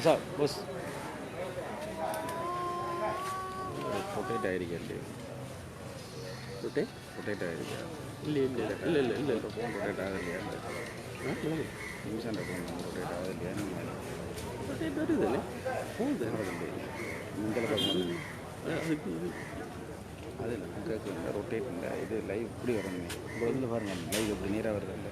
Sir bus rotate ஆகிருக்கே rotate ஆகிருக்கா இல்லை phone rotate ஆகலையா நிமிஷம் ஃபோன் ரொட்டேட் ஆகலையா ரொட்டேட் வருது போகுது இந்த அதுக்கு இது அது இல்லை ரொட்டேட் இல்லை இது லைவ் இப்படி வரணுமே இப்போ இதில் பாருங்கள் லைவ் எப்படி நேராக வருது இல்லை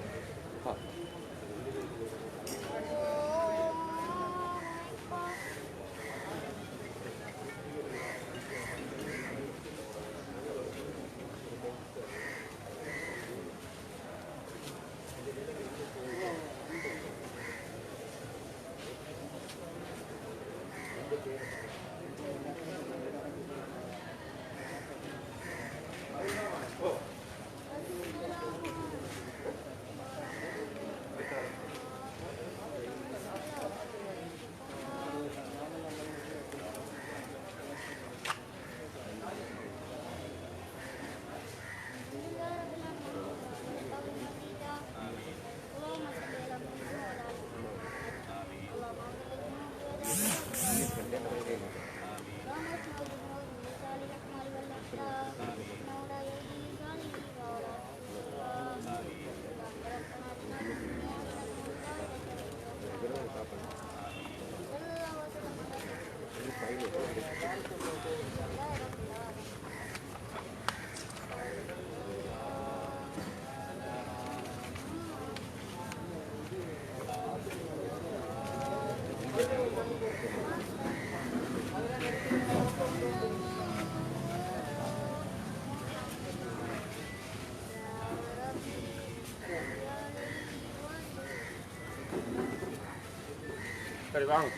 சரி வாங்க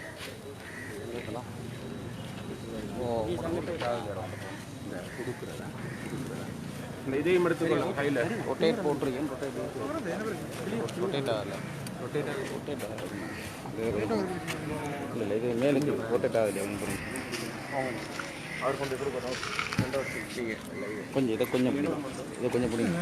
இந்த இதையும் எடுத்துக்கொள்ளும் கையில் ரொட்டேட் போட்டிருக்கேன் ரொட்டேட் ஆகலை இல்லை இது மேலுக்கு ரொட்டேட் ஆகலையா அவர் கொண்டு கொஞ்சம் இதை கொஞ்சம் பிடிங்க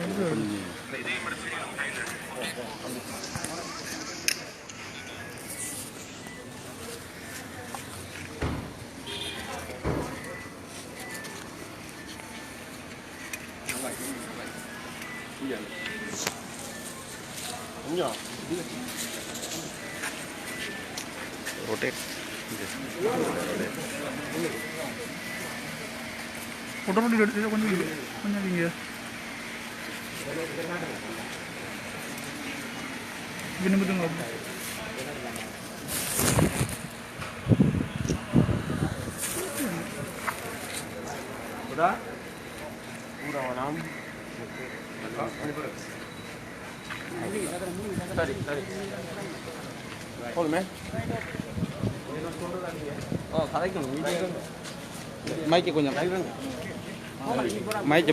rotate உடனடி எடுத்து கொஞ்சம் நீங்கள் விரும்புதுங்க சரி போதுமே கதைக்கணும் மைக்கை கொஞ்சம் மைக்கை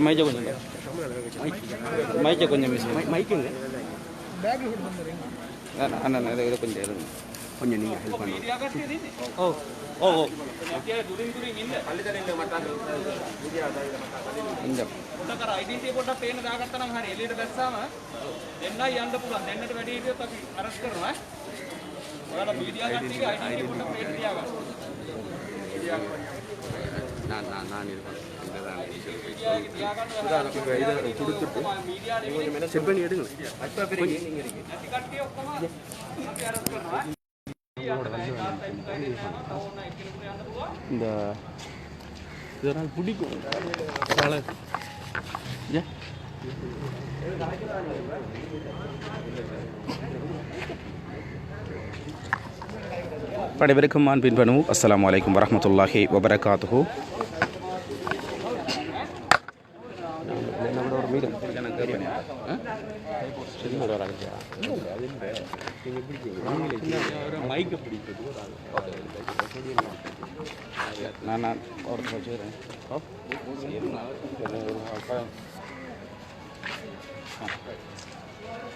கொஞ்சம் மைக்குங்க அண்ணா இதை கொஞ்சம் இருங்க கொஞ்சம் நீங்கள் ஹெல்ப் பண்ணுங்க ஓ ஓ ஓ இந்த ಐಡೆಂಟಿಟಿ පොඩ්ඩක් පේන්න දාගත්තා නම් හරි එළියට දැස්සාම දෙන්නයි යන්න පුළුවන් දෙන්නට වැඩි හිටියොත් අපි අරස් කරනවා ඔයාලා මීඩියා කට්ටියගේ ಐಡೆಂಟಿಟಿ පොඩ්ඩක් පේන්න තියාගන්න நான் இருக்கேன் இதை கொடுத்துட்டு செக் பண்ணி எடுங்க கட்டி ඔක්කොම අපි අරස් කරනවා இந்த இதனால் பிடிக்கும் அனைவருக்கும் அன்பின் பனு அஸ்ஸலாமு அலைக்கும் வரஹ்மத்துல்லாஹி வபரகாத்துஹு. நான் ஒரு வச்சுக்கிறேன்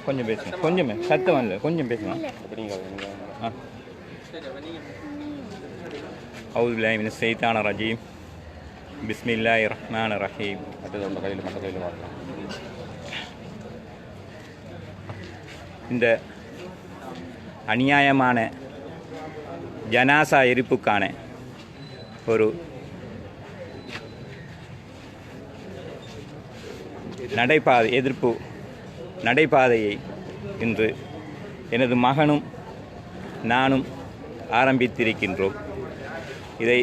கொஞ்சம் பேசுங்க கொஞ்சமே சத்தம் இல்லை கொஞ்சம் பேசுங்க ஆ அவுது பில்லாஹி மினஷ் ஷைத்தானிர் ரஜீம் பிஸ்மில்லாஹிர் ரஹ்மானிர் ரஹீம். மற்ற கையில் பார்க்கலாம். இந்த அநியாயமான ஜனாசா எரிப்புக்கான ஒரு எதிர்ப்பு நடைபாதையை இன்று எனது மகனும் நானும் ஆரம்பித்திருக்கின்றோம். இதை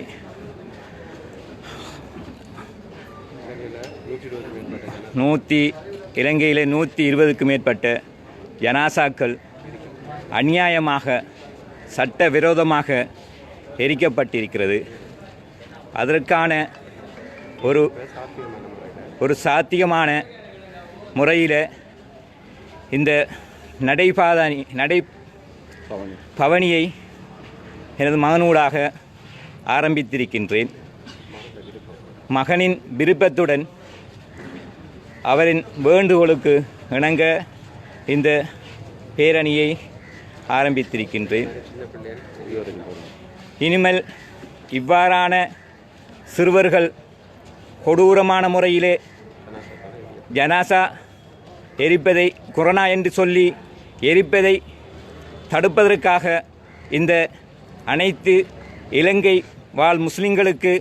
இலங்கையில் 120க்கும் மேற்பட்ட ஜனாசாக்கள் அநியாயமாக சட்டவிரோதமாக எரிக்கப்பட்டிருக்கிறது. அதற்கான ஒரு சாத்தியமான முறையில் இந்த பவனியை எனது மகனூடாக ஆரம்பித்திருக்கின்றேன். மகனின் விருப்பத்துடன் அவரின் வேண்டுகோளுக்கு இணங்க இந்த பேரணியை ஆரம்பித்திருக்கின்றேன். இனிமேல் இவ்வாறான சிறுவர்கள் கொடூரமான முறையிலே ஜனாசா எரிப்பதை கொரோனா என்று சொல்லி எரிப்பதை தடுப்பதற்காக இந்த அனைத்து இலங்கை வாழ் முஸ்லிம்களுக்கு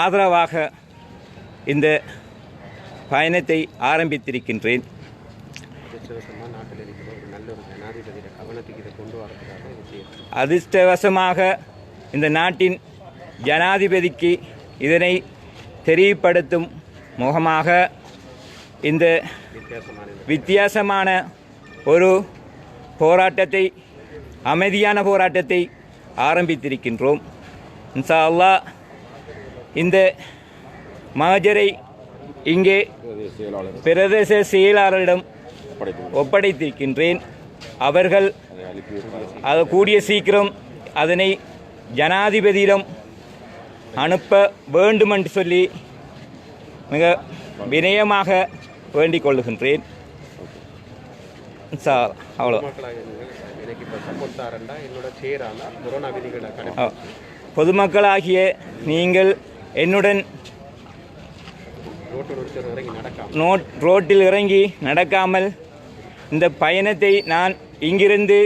ஆதரவாக இந்த பயணத்தை ஆரம்பித்திருக்கின்றேன். அதிர்ஷ்டவசமாக இந்த நாட்டின் ஜனாதிபதிக்கு இதனை தெரிவுபடுத்தும் முகமாக இந்த வித்தியாசமான ஒரு போராட்டத்தை, அமைதியான போராட்டத்தை ஆரம்பித்திருக்கின்றோம். இன்ஷா அல்லாஹ் இந்த மஹஜரை இங்கே பிரதேச செயலாளரிடம் ஒப்படைத்திருக்கின்றேன். அவர்கள் கூடிய சீக்கிரம் அதனை ஜனாதிபதியிடம் அனுப்ப வேண்டும் என்று சொல்லி மிக வினயமாக வேண்டிக் கொள்ளுகின்றேன். அவ்வளோ. பொதுமக்களாகிய நீங்கள் என்னுடன் ரோட்டில் இறங்கி நடக்காமல் இந்த பயணத்தை நான் இங்கிருந்து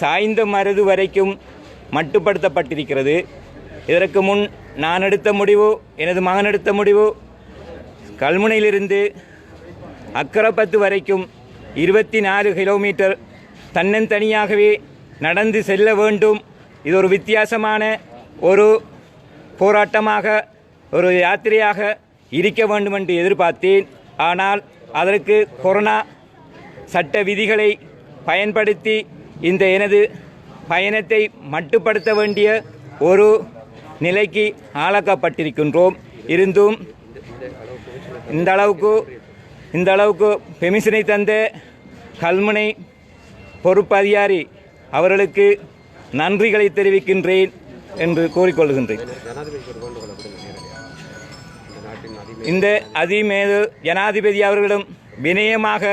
சாய்ந்த மருது வரைக்கும் மட்டுப்படுத்தப்பட்டிருக்கிறது. இதற்கு முன் நான் எடுத்த முடிவு, எனது மகன் எடுத்த முடிவு, கல்முனையிலிருந்து அக்கரப்பத்து வரைக்கும் 24 கிலோமீட்டர் தன்னந்தனியாகவே நடந்து செல்ல வேண்டும். இது ஒரு வித்தியாசமான ஒரு போராட்டமாக, ஒரு யாத்திரையாக இருக்க வேண்டும் என்று எதிர்பார்த்தேன். ஆனால் அதற்கு கொரோனா சட்ட விதிகளை பயன்படுத்தி இந்த எனது பயணத்தை மட்டுப்படுத்த வேண்டிய ஒரு நிலைக்கு ஆளாக்கப்பட்டிருக்கின்றோம். இருந்தும் இந்த அளவுக்கு பெமிஷனை தந்த கல்முனை பொறுப்பு அதிகாரி அவர்களுக்கு நன்றிகளை தெரிவிக்கின்றேன் என்று கூறிக்கொள்கின்றேன். இந்த அதிமேது ஜனாதிபதி அவர்களிடம் வினயமாக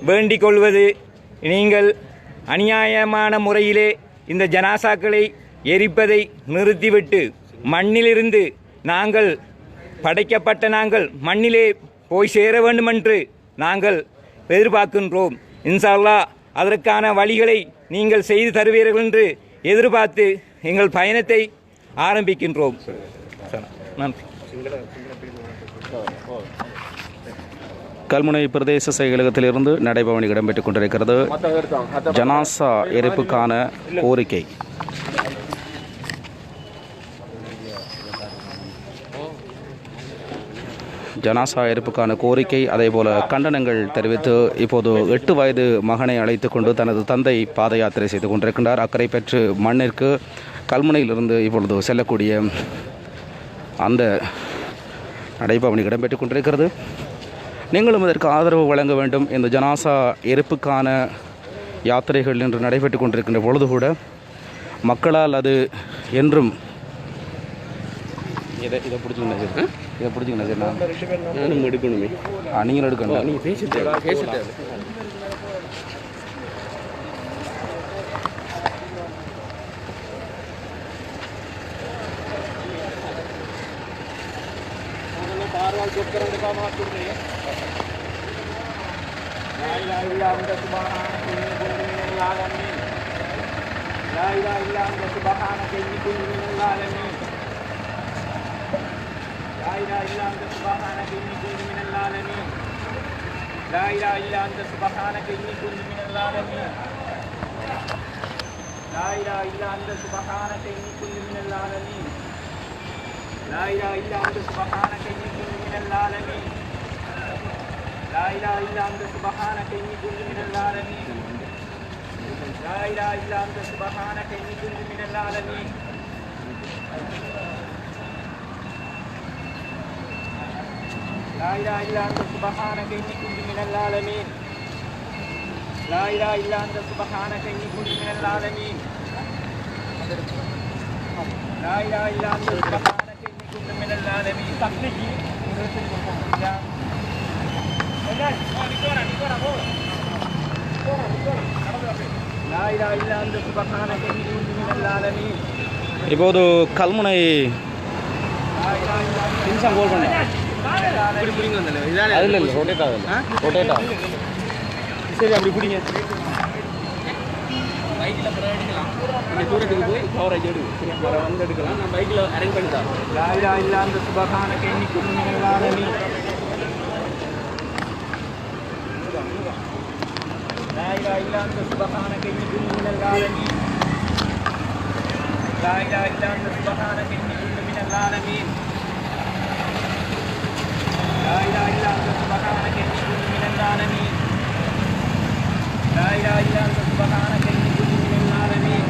வேண்டிக் கொள்வது, நீங்கள் அநியாயமான முறையிலே இந்த ஜனாசாக்களை எரிப்பதை நிறுத்திவிட்டு மண்ணிலிருந்து நாங்கள் படைக்கப்பட்ட நாங்கள் மண்ணிலே போய் சேர வேண்டுமென்று நாங்கள் எதிர்பார்க்கின்றோம். இன்ஷா அல்லாஹ் அதற்கான வழிகளை நீங்கள் செய்து தருவீர்கள் என்று எதிர்பார்த்து எங்கள் பயணத்தை ஆரம்பிக்கின்றோம். நன்றி. கல்முனை பிரதேச செயலகத்திலிருந்து நடைபவனி இடம்பெற்றுக் கொண்டிருக்கிறது. ஜனாசா எரிப்புக்கான கோரிக்கை. ஜனாசா எரிப்புக்கான கோரிக்கை, அதேபோல கண்டனங்கள் தெரிவித்து இப்போது 8 வயது மகனை அழைத்து கொண்டு தனது தந்தை பாத யாத்திரை செய்து கொண்டிருக்கின்றார். அக்கறை பெற்று மண்ணிற்கு கல்முனையிலிருந்து இப்பொழுது செல்லக்கூடிய அந்த நடைபவனி இடம்பெற்றுக் கொண்டிருக்கிறது. நீங்களும் இதற்கு ஆதரவு வழங்க வேண்டும். இந்த ஜனாசா எரிப்புக்கான யாத்திரைகள் இன்று நடைபெற்றுக் கொண்டிருக்கின்ற பொழுது கூட மக்களால் அது என்றும் இதை பிடிச்சிக்கணும் சார். நானும் எடுக்கணுமே. நீங்கள் எடுக்கணும். நீங்கள் பேசிட்டு لا إله إلا أنت سبحانك إني كنت من الظالمين لا إله إلا أنت سبحانك إني كنت من الظالمين لا إله إلا أنت سبحانك إني كنت من الظالمين لا إله إلا أنت سبحانك إني كنت من الظالمين لا إله إلا أنت سبحانك إني كنت من الظالمين لا إله إلا أنت سبحانك إني كنت من الظالمين لا إله إلا أنت سبحانك إني كنت من الظالمين لا إله إلا أنت سبحانك إني كنت من الظالمين لا إله إلا أنت سبحانك إني كنت من الظالمين لا إله إلا أنت سبحانك إني كنت من الظالمين لا إله إلا أنت سبحانك إني كنت من الظالمين இப்போது கல்முனை நிமிஷம் கோல் பண்ண அதில் இல்லை ரொட்டேட் ஆகுது ரொட்டேட் ஆகுது சரி அப்படி பிடிங்க பைக்கில் பிறகு எடுக்கலாம் இந்த தூரத்துக்கு போய் கவரேஜ் எடுக்கும் வர வந்து எடுக்கலாம் நான் பைக்கில் அரேஞ்ச் பண்ணி தான் لا إله إلا أنت سبحانك إني كنت من الظالمين لا إله إلا أنت سبحانك إني كنت من الظالمين لا إله إلا أنت سبحانك إني كنت من الظالمين لا إله إلا أنت سبحانك إني كنت من الظالمين لا إله إلا أنت سبحانك إني كنت من الظالمين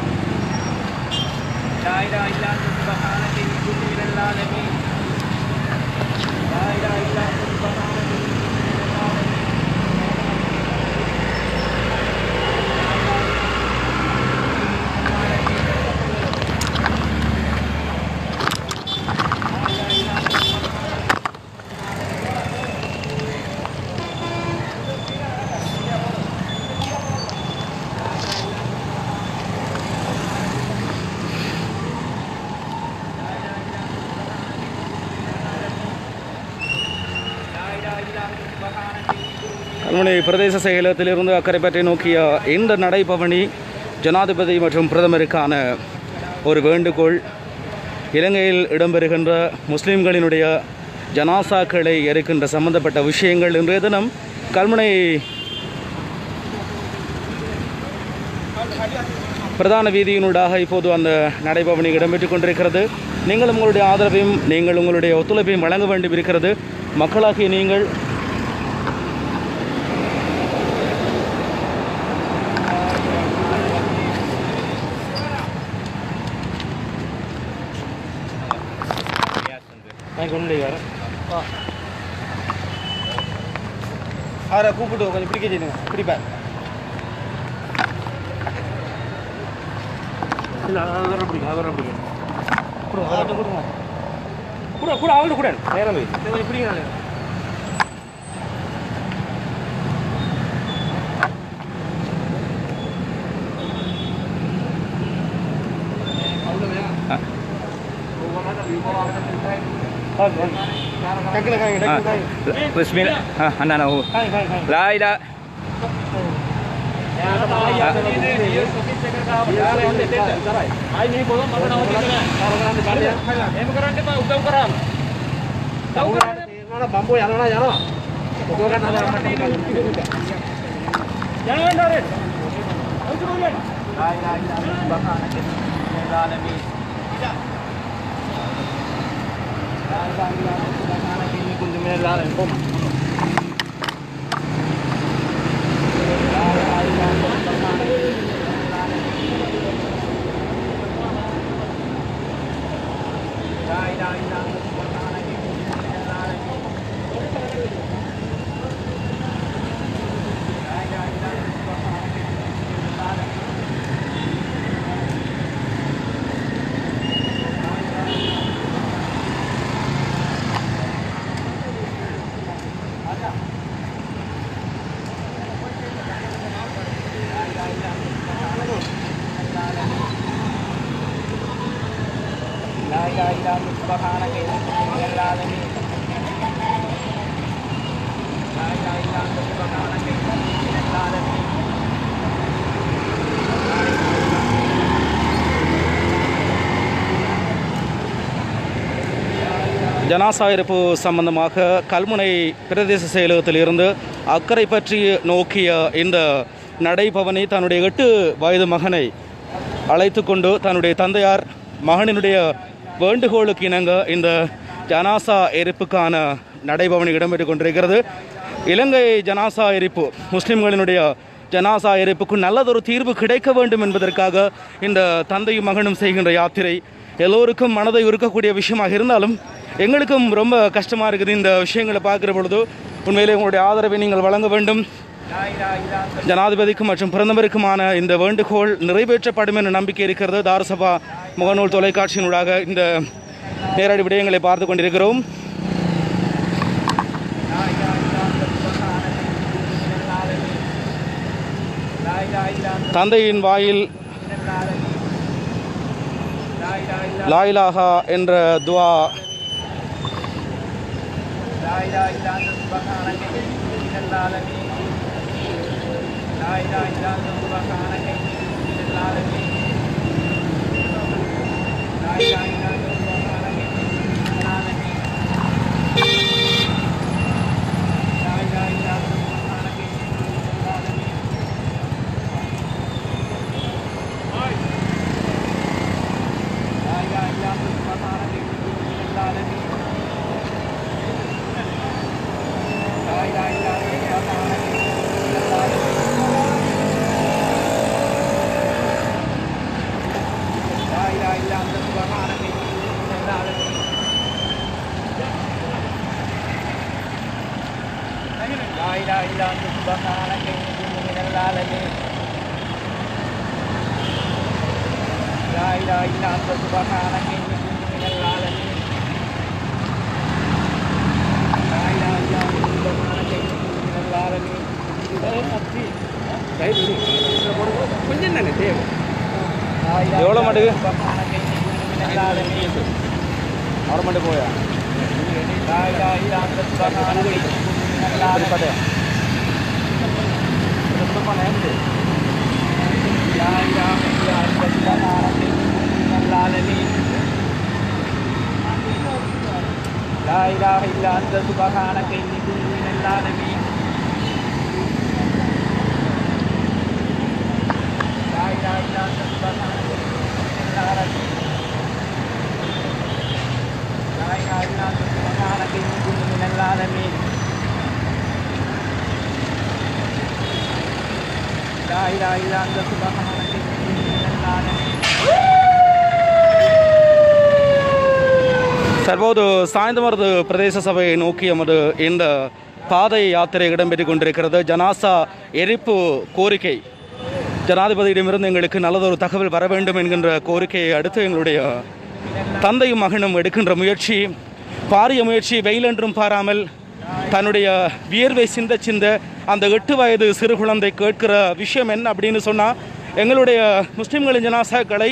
لا إله إلا أنت سبحانك إني كنت من الظالمين لا إله إلا أنت سبحانك إني كنت من الظالمين கல்முனை பிரதேச செயலகத்திலிருந்து அக்கரைப்பற்றை நோக்கிய இந்த நடைபவனி ஜனாதிபதி மற்றும் பிரதமருக்கான ஒரு வேண்டுகோள். இலங்கையில் இடம்பெறுகின்ற முஸ்லிம்களினுடைய ஜனாசாக்களை எரிக்கின்ற சம்பந்தப்பட்ட விஷயங்கள் இன்றைய தினம் கல்முனை பிரதான வீதியினூடாக இப்போது அந்த நடைபவனி இடம்பெற்றுக் கொண்டிருக்கிறது. நீங்கள் உங்களுடைய ஆதரவையும் நீங்கள் உங்களுடைய ஒத்துழைப்பையும் வழங்க வேண்டும் இருக்கிறது. மக்களாகிய நீங்கள் அவரை கூப்பிட்டு கொஞ்சம் பிடிக்க செய்யுங்க பிடிப்பார் இல்லை அவரை பிடிக்கும் அவரை பிடிக்கும் கொடுங்க கொடுங்க கூட கூட அவங்கள்ட்ட கூட நேரம் கொஞ்சம் பிடிங்க அண்ணா லாயிலா බම්බෝ යනවා යනවා ඔතන ගන්න ஜனாசா இருப்பு சம்பந்தமாக கல்முனை பிரதேச செயலகத்தில் இருந்து அக்கறை பற்றி நோக்கிய இந்த நடைபவனி தன்னுடைய 8 வயது மகனை அழைத்து கொண்டு தன்னுடைய தந்தையார் மகனினுடைய வேண்டுகோளுக்கு இணங்க இந்த ஜனாசா எரிப்புக்கான நடைபவனி இடம்பெற்று கொண்டிருக்கிறது. இலங்கை ஜனாசா எரிப்பு முஸ்லிம்களினுடைய ஜனாசா எரிப்புக்கு நல்லதொரு தீர்வு கிடைக்க வேண்டும் என்பதற்காக இந்த தந்தையும் மகனும் செய்கின்ற யாத்திரை எல்லோருக்கும் மனதை உருக்கக்கூடிய விஷயமாக இருந்தாலும் எங்களுக்கும் ரொம்ப கஷ்டமாக இருக்குது. இந்த விஷயங்களை பார்க்குற பொழுது உண்மையிலே உங்களுடைய ஆதரவை நீங்கள் வழங்க வேண்டும். ஜனாதிபதிக்கும் மற்றும் பிரதமருக்குமான இந்த வேண்டுகோள் நிறைவேற்றப்படும் என்ற நம்பிக்கை இருக்கிறது. தாரசபா முகநூல் தொலைக்காட்சியினூடாக இந்த நேரடி விடயங்களை பார்த்து கொண்டிருக்கிறோம். தந்தையின் வாயில் லா இலாஹா என்ற துவா கொஞ்சம் தானே தேவை. எவ்வளோ மாட்டுக்கு அவரை மட்டும் போயா لا إله إلا أنت سبحانك إني كنت من الظالمين لا إله إلا أنت سبحانك إني كنت من الظالمين لا إله إلا أنت سبحانك إني كنت من الظالمين لا إله إلا أنت سبحانك إني كنت من الظالمين. தற்போது சாய்ந்தமருது பிரதேச சபையை நோக்கி எமது இந்த பாதை யாத்திரை இடம்பெற்று கொண்டிருக்கிறது. ஜனாசா எரிப்பு கோரிக்கை ஜனாதிபதியிடமிருந்து எங்களுக்கு நல்லதொரு தகவல் வர வேண்டும் என்கின்ற கோரிக்கையை அடுத்து எங்களுடைய தந்தையும் மகனும் எடுக்கின்ற முயற்சி, பாரிய முயற்சி, வெயிலென்றும் பாராமல் தன்னுடைய வியர்வை சிந்த சிந்த அந்த 8 வயது சிறு குழந்தை கேட்கிற விஷயம் என்ன அப்படின்னு சொன்னால், எங்களுடைய முஸ்லிம்களின் ஜனாசாக்களை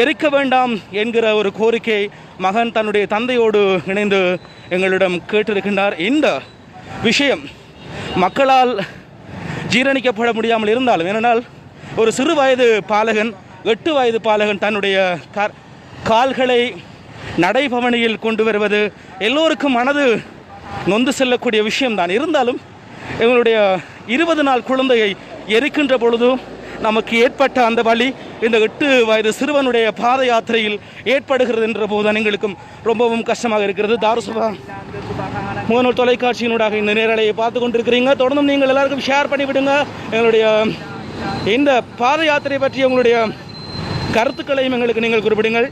எரிக்க வேண்டாம் என்கிற ஒரு கோரிக்கை மகன் தன்னுடைய தந்தையோடு இணைந்து எங்களிடம் கேட்டிருக்கின்றார். இந்த விஷயம் மக்களால் ஜீரணிக்கப்பட முடியாமல் இருந்தாலும், ஏனென்றால் ஒரு சிறு வயது பாலகன், 8 வயது பாலகன் தன்னுடைய கால்களை நடைபவனியில் கொண்டு வருவது எல்லோருக்கும் மனது நொந்து செல்லக்கூடிய விஷயம்தான். இருந்தாலும் எங்களுடைய 20 நாள் குழந்தையை எரிக்கின்ற பொழுது நமக்கு ஏற்பட்ட அந்த வழி இந்த 8 வயது சிறுவனுடைய பாத யாத்திரையில் ஏற்படுகிறது என்ற போதுதான் எங்களுக்கும் ரொம்பவும் கஷ்டமாக இருக்கிறது. தாரசபா முகநூல் தொலைக்காட்சியினூடாக இந்த நேரலையை பார்த்து கொண்டிருக்கிறீங்க. தொடர்ந்தும் நீங்கள் எல்லாருக்கும் ஷேர் பண்ணிவிடுங்க. எங்களுடைய இந்த பாத யாத்திரை பற்றி உங்களுடைய கருத்துக்களையும் எங்களுக்கு நீங்கள் குறிப்பிடுங்கள்.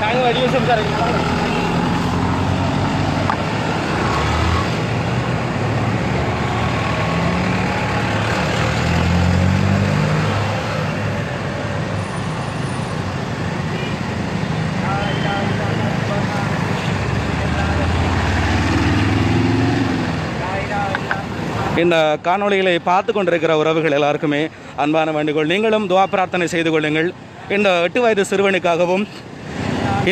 Saya video sebentar lagi. இந்த காணொளிகளை பார்த்து கொண்டிருக்கிற உறவுகள் எல்லாருக்குமே அன்பான வேண்டுகோள், நீங்களும் துவா பிரார்த்தனை செய்து கொள்ளுங்கள். இந்த 8 வயது சிறுவனுக்காகவும்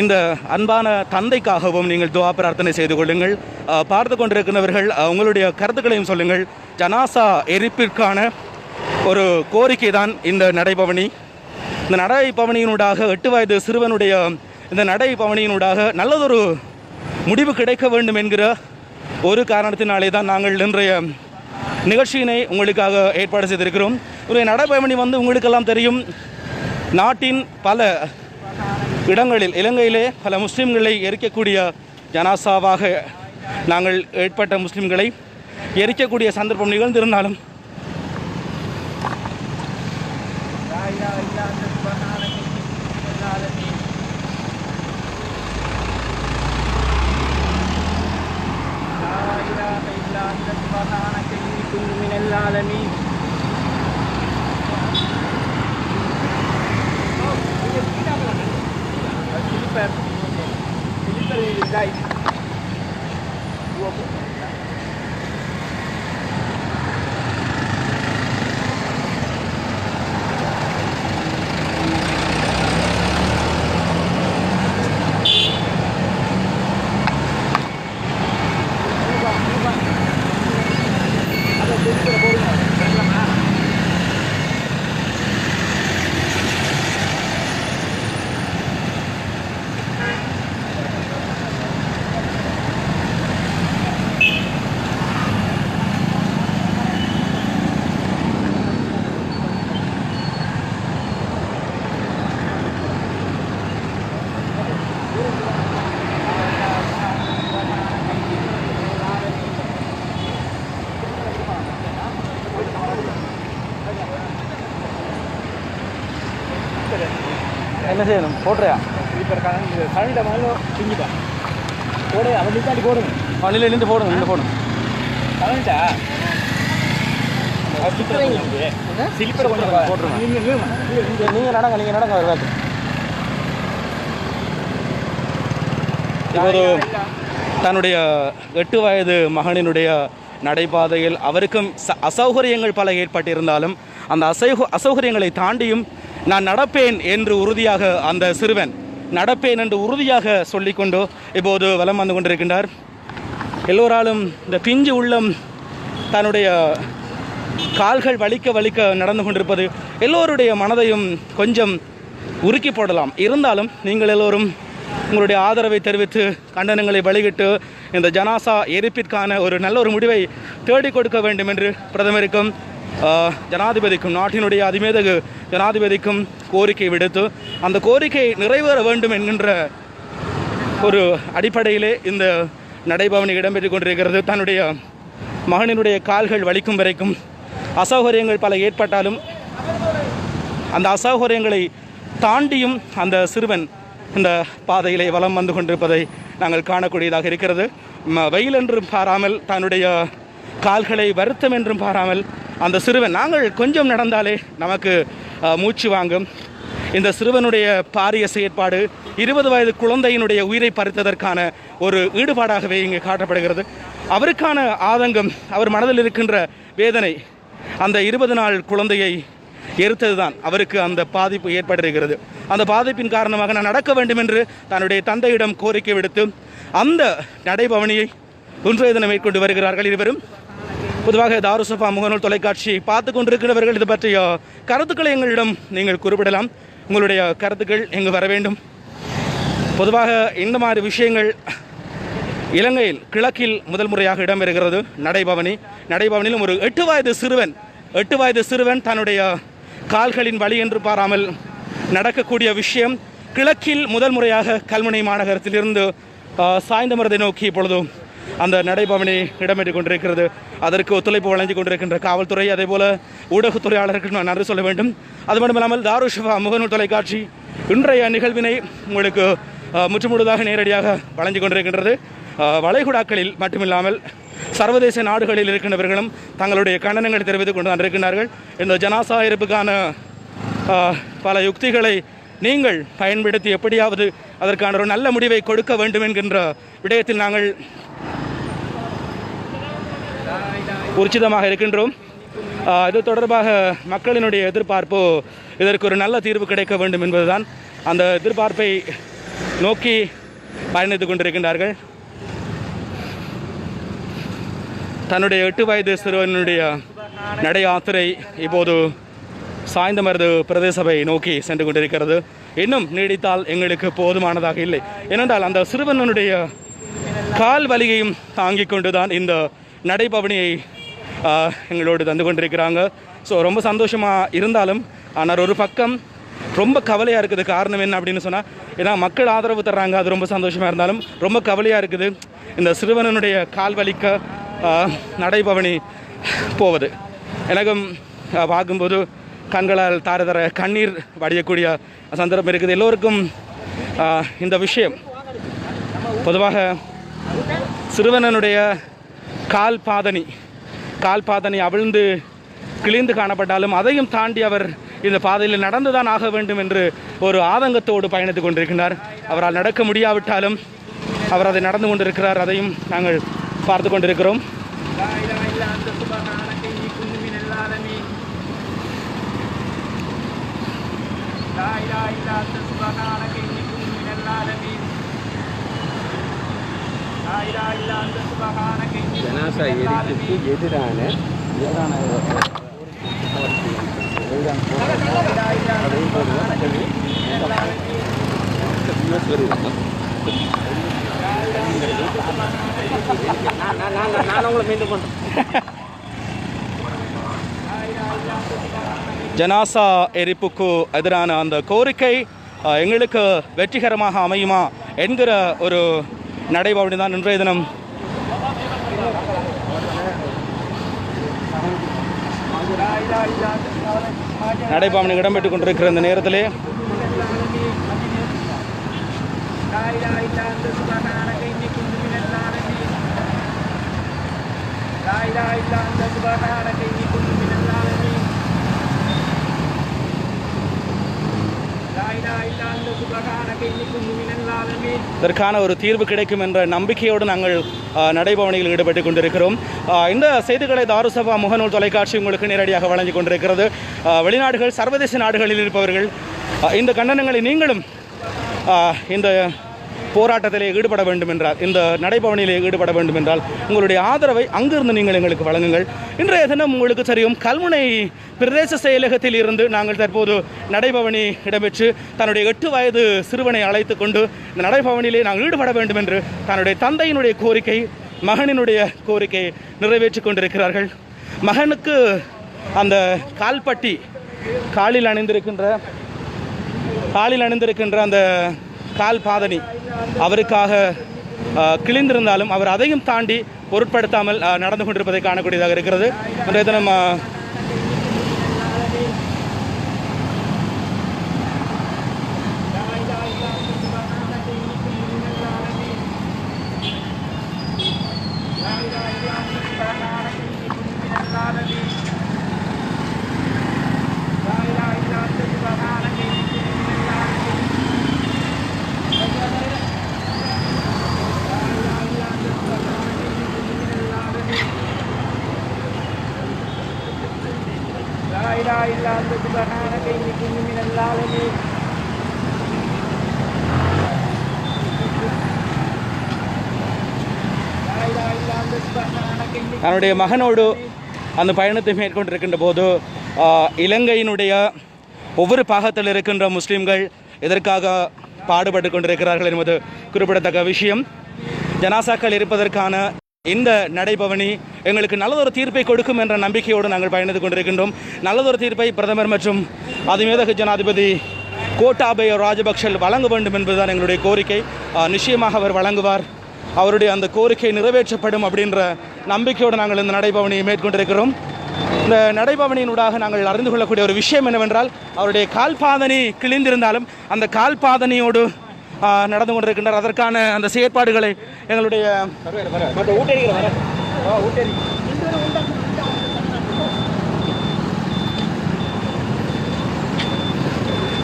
இந்த அன்பான தந்தைக்காகவும் நீங்கள் துவா பிரார்த்தனை செய்து கொள்ளுங்கள். பார்த்து கொண்டிருக்கிறவர்கள் உங்களுடைய கருத்துக்களையும் சொல்லுங்கள். ஜனாசா எரிப்பிற்கான ஒரு கோரிக்கை தான் இந்த நடைபவனி. இந்த நடைபவனியினூடாக 8 வயது சிறுவனுடைய இந்த நடைபவனியினூடாக நல்லதொரு முடிவு கிடைக்க வேண்டும் என்கிற ஒரு காரணத்தினாலே தான் நாங்கள் இன்றைய நிகழ்ச்சியினை உங்களுக்காக ஏற்பாடு செய்திருக்கிறோம். ஒரு நடைபவனி உங்களுக்கெல்லாம் தெரியும், நாட்டின் பல இடங்களில் இலங்கையிலே பல முஸ்லீம்களை எரிக்கக்கூடிய ஜனாசாவாக நாங்கள் ஏற்பட்ட முஸ்லீம்களை எரிக்கக்கூடிய சந்தர்ப்பம் நிகழ்ந்திருந்தாலும் என்ன செய்யணும்? போடுறியா? கரண்ட மாதிரி பிஞ்சுப்பா போடு, அதை நிற்காட்டி போடுங்க. வழியில் நின்று போடுங்க, நின்று போடுங்க. கரண்டா சிலிப்பரை கொஞ்சம் போட்டுருங்க. நீங்கள் நடங்க ஒரு வேலை. இப்போது தன்னுடைய 8 வயது மகனினுடைய நடைபாதையில் அவருக்கும் அசௌகரியங்கள் பல ஏற்பட்டிருந்தாலும் அந்த அசௌகரியங்களை தாண்டியும் நான் நடப்பேன் என்று உறுதியாக அந்த சிறுவன் நடப்பேன் என்று உறுதியாக சொல்லிக்கொண்டு இப்போது வலம் வந்து கொண்டிருக்கின்றார். எல்லோராலும் இந்த பிஞ்சு உள்ளம் தன்னுடைய கால்கள் வலிக்க நடந்து கொண்டிருப்பது எல்லோருடைய மனதையும் கொஞ்சம் உருக்கி போடலாம். இருந்தாலும் நீங்கள் எல்லோரும் உங்களுடைய ஆதரவை தெரிவித்து கண்டனங்களை வெளியிட்டு இந்த ஜனாசா எரிப்பிற்கான ஒரு நல்ல ஒரு முடிவை தேடிக் கொடுக்க வேண்டும் என்று பிரதமருக்கும் ஜனாதிபதிக்கும் நாட்டினுடைய அதிமேதகு ஜனாதிபதிக்கும் கோரிக்கை விடுத்து அந்த கோரிக்கை நிறைவேற வேண்டும் என்கின்ற ஒரு அடிப்படையிலே இந்த நடைபவனி இடம்பெற்றுக் கொண்டிருக்கிறது. தன்னுடைய மகனினுடைய கால்கள் வலிக்கும் வரைக்கும் அசௌகரியங்கள் பல ஏற்பட்டாலும் அந்த அசௌகரியங்களை தாண்டியும் அந்த சிறுவன் இந்த பாதையிலே வலம் வந்து கொண்டிருப்பதை நாங்கள் காணக்கூடியதாக இருக்கிறது. வெயில் என்றும் பாராமல் தன்னுடைய கால்களை வருத்தம் என்றும் பாராமல் அந்த சிறுவன், நாங்கள் கொஞ்சம் நடந்தாலே நமக்கு மூச்சு வாங்கும். இந்த சிறுவனுடைய பாரிய செயற்பாடு 20 வயது குழந்தையினுடைய உயிரை பறித்ததற்கான ஒரு ஈடுபாடாகவே இங்கே காட்டப்படுகிறது. அவருக்கான ஆதங்கம், அவர் மனதில் இருக்கின்ற வேதனை, அந்த 20 நாள் குழந்தையை எரித்தது தான் அவருக்கு அந்த பாதிப்பு ஏற்பட்டிருக்கிறது. அந்த பாதிப்பின் காரணமாக நான் நடக்க வேண்டும் என்று தன்னுடைய தந்தையிடம் கோரிக்கை விடுத்து அந்த நடைபவனியை இன்றைய தினம் மேற்கொண்டு வருகிறார்கள் இருவரும். பொதுவாக தாருசபா முகநூல் தொலைக்காட்சி பார்த்து கொண்டிருக்கிறவர்கள் இது பற்றிய கருத்துக்களை எங்களிடம் நீங்கள் குறிப்பிடலாம். உங்களுடைய கருத்துக்கள் எங்கு வர வேண்டும். பொதுவாக இந்த மாதிரி விஷயங்கள் இலங்கையில் கிழக்கில் முதல் முறையாக இடம்பெறுகிறது. நடைபவனிலும் ஒரு 8 வயது சிறுவன் தன்னுடைய கால்களின் வலி என்று பாராமல் நடக்கக்கூடிய விஷயம் கிழக்கில் முதல் முறையாக கல்முனை மாநகரத்திலிருந்து சாய்ந்தமரத்தை நோக்கி இப்பொழுது அந்த நடைபவனி இடம்பெற்றுக் கொண்டிருக்கிறது. அதற்கு ஒத்துழைப்பு வழங்கி கொண்டிருக்கின்ற காவல்துறை, அதே போல ஊடகத்துறையாளருக்கு நான் நன்றி சொல்ல வேண்டும். அது மட்டுமில்லாமல் தாருஷபா முகநூல் தொலைக்காட்சி இன்றைய நிகழ்வினை உங்களுக்கு முற்றுமுழுதாக நேரடியாக வழங்கி கொண்டிருக்கின்றது. வளைகுடாக்களில் மட்டுமில்லாமல் சர்வதேச நாடுகளில் இருக்கின்றவர்களும் தங்களுடைய கண்டனங்களை தெரிவித்துக் கொண்டு வந்திருக்கிறார்கள். இந்த ஜனாசா எரிப்புக்கான பல யுக்திகளை நீங்கள் பயன்படுத்தி எப்படியாவது அதற்கான ஒரு நல்ல முடிவை கொடுக்க வேண்டும் என்கின்ற விடயத்தில் நாங்கள் உச்சிதமாக இருக்கின்றோம். இது தொடர்பாக மக்களினுடைய எதிர்பார்ப்பு இதற்கு ஒரு நல்ல தீர்வு கிடைக்க வேண்டும் என்பதுதான். அந்த எதிர்பார்ப்பை நோக்கி பயணித்து கொண்டிருக்கின்றார்கள். தன்னுடைய 8 வயது சிறுவனுடைய நடை யாத்திரை இப்போது சாய்ந்தமருது பிரதேச சபை நோக்கி சென்று கொண்டிருக்கிறது. இன்னும் நீடித்தால் எங்களுக்கு போதுமானதாக இல்லை. ஏனென்றால் அந்த சிறுவனுடைய கால் வலியையும் தாங்கிக் கொண்டுதான் இந்த நடைபவனியை எங்களோடு தந்து கொண்டிருக்கிறாங்க. ஸோ ரொம்ப சந்தோஷமாக இருந்தாலும் ஆனால் ஒரு பக்கம் ரொம்ப கவலையாக இருக்குது. காரணம் என்ன அப்படின்னு சொன்னால், ஏன்னா மக்கள் ஆதரவு தர்றாங்க, அது ரொம்ப சந்தோஷமாக இருந்தாலும் ரொம்ப கவலையாக இருக்குது. இந்த சிறுவனுடைய கால் வலிக்க நடைபவனி போவது எனக்கும் பார்க்கும்போது கண்களால் தார கண்ணீர் வடியக்கூடிய சந்தர்ப்பம் இருக்குது. எல்லோருக்கும் இந்த விஷயம் பொதுவாக சிறுவனுடைய கால் பாதனி அவிழ்ந்து கிழிந்து காணப்பட்டாலும் அதையும் தாண்டி அவர் இந்த பாதையில் நடந்துதான் ஆக வேண்டும் என்று ஒரு ஆதங்கத்தோடு பயணித்துக் கொண்டிருக்கின்றார். அவரால் நடக்க முடியாவிட்டாலும் அவர் அதை நடந்து கொண்டிருக்கிறார். அதையும் நாங்கள் பார்த்து கொண்டிருக்கிறோம். ஜனாசா எரிப்புக்கு எதிரான ஜனாசா எரிப்புக்கு எதிரான அந்த கோரிக்கை எங்களுக்கு வெற்றிகரமாக அமையுமா என்கிற ஒரு நடைபவனி தான் இன்றைய தினம் நடைபவனி இடம்பெற்றுக் கொண்டிருக்கிற இந்த நேரத்திலே இதற்கான ஒரு தீர்வு கிடைக்கும் என்ற நம்பிக்கையோடு நாங்கள் நடைபவனியில் ஈடுபட்டுக் கொண்டிருக்கிறோம். இந்த செய்திகளை தாருசபா முகநூல் தொலைக்காட்சி உங்களுக்கு நேரடியாக வழங்கிக் கொண்டிருக்கிறது. வெளிநாடுகள், சர்வதேச நாடுகளில் இருப்பவர்கள் இந்த கண்டனங்களை நீங்களும் இந்த போராட்டத்திலே ஈடுபட வேண்டும் என்றால், இந்த நடைபவனிலே ஈடுபட வேண்டும் என்றால் உங்களுடைய ஆதரவை அங்கிருந்து நீங்கள் எங்களுக்கு வழங்குங்கள். இன்றைய தினம் உங்களுக்கு தெரியும், கல்முனை பிரதேச செயலகத்தில் இருந்து நாங்கள் தற்போது நடைபவனி இடம்பெற்று தன்னுடைய 8 வயது சிறுவனை அழைத்து கொண்டு இந்த நடைபவனிலே நாங்கள் ஈடுபட வேண்டும் என்று தன்னுடைய தந்தையினுடைய கோரிக்கை, மகனினுடைய கோரிக்கையை நிறைவேற்றிக் கொண்டிருக்கிறார்கள். மகனுக்கு அந்த கால்பட்டி காலில் அணிந்திருக்கின்ற அந்த கால் பாதணி அவருக்காக கிழிந்திருந்தாலும் அவர் அதையும் தாண்டி பொருட்படுத்தாமல் நடந்து கொண்டிருப்பதை காணக்கூடியதாக இருக்கிறது. அன்றைய தினம் தன்னுடைய மகனோடு அந்த பயணத்தை மேற்கொண்டிருக்கின்ற போது இலங்கையினுடைய ஒவ்வொரு பாகத்தில் இருக்கின்ற முஸ்லீம்கள் இதற்காக பாடுபட்டு கொண்டிருக்கிறார்கள் என்பது குறிப்பிடத்தக்க விஷயம். ஜனாசாக்கள் இருப்பதற்கான இந்த நடைபவனி எங்களுக்கு நல்லதொரு தீர்ப்பை கொடுக்கும் என்ற நம்பிக்கையோடு நாங்கள் பயணித்துக் கொண்டிருக்கின்றோம். நல்லதொரு தீர்ப்பை பிரதமர் மற்றும் அதிமேதகு ஜனாதிபதி கோட்டாபய ராஜபக்ஷ வழங்க வேண்டும் என்பதுதான் எங்களுடைய கோரிக்கை. நிச்சயமாக அவர் வழங்குவார். அவருடைய அந்த கோரிக்கை நிறைவேற்றப்படும் அப்படின்ற நம்பிக்கையோடு நாங்கள் இந்த நடைபவனியை மேற்கொண்டிருக்கிறோம். இந்த நடைபவனியினூடாக நாங்கள் அறிந்து கொள்ளக்கூடிய ஒரு விஷயம் என்னவென்றால், அவருடைய கால்பாதனி கிழிந்திருந்தாலும் அந்த கால்பாதனியோடு நடந்து கொண்டிருக்கின்றார். அதற்கான அந்த செயற்பாடுகளை எங்களுடைய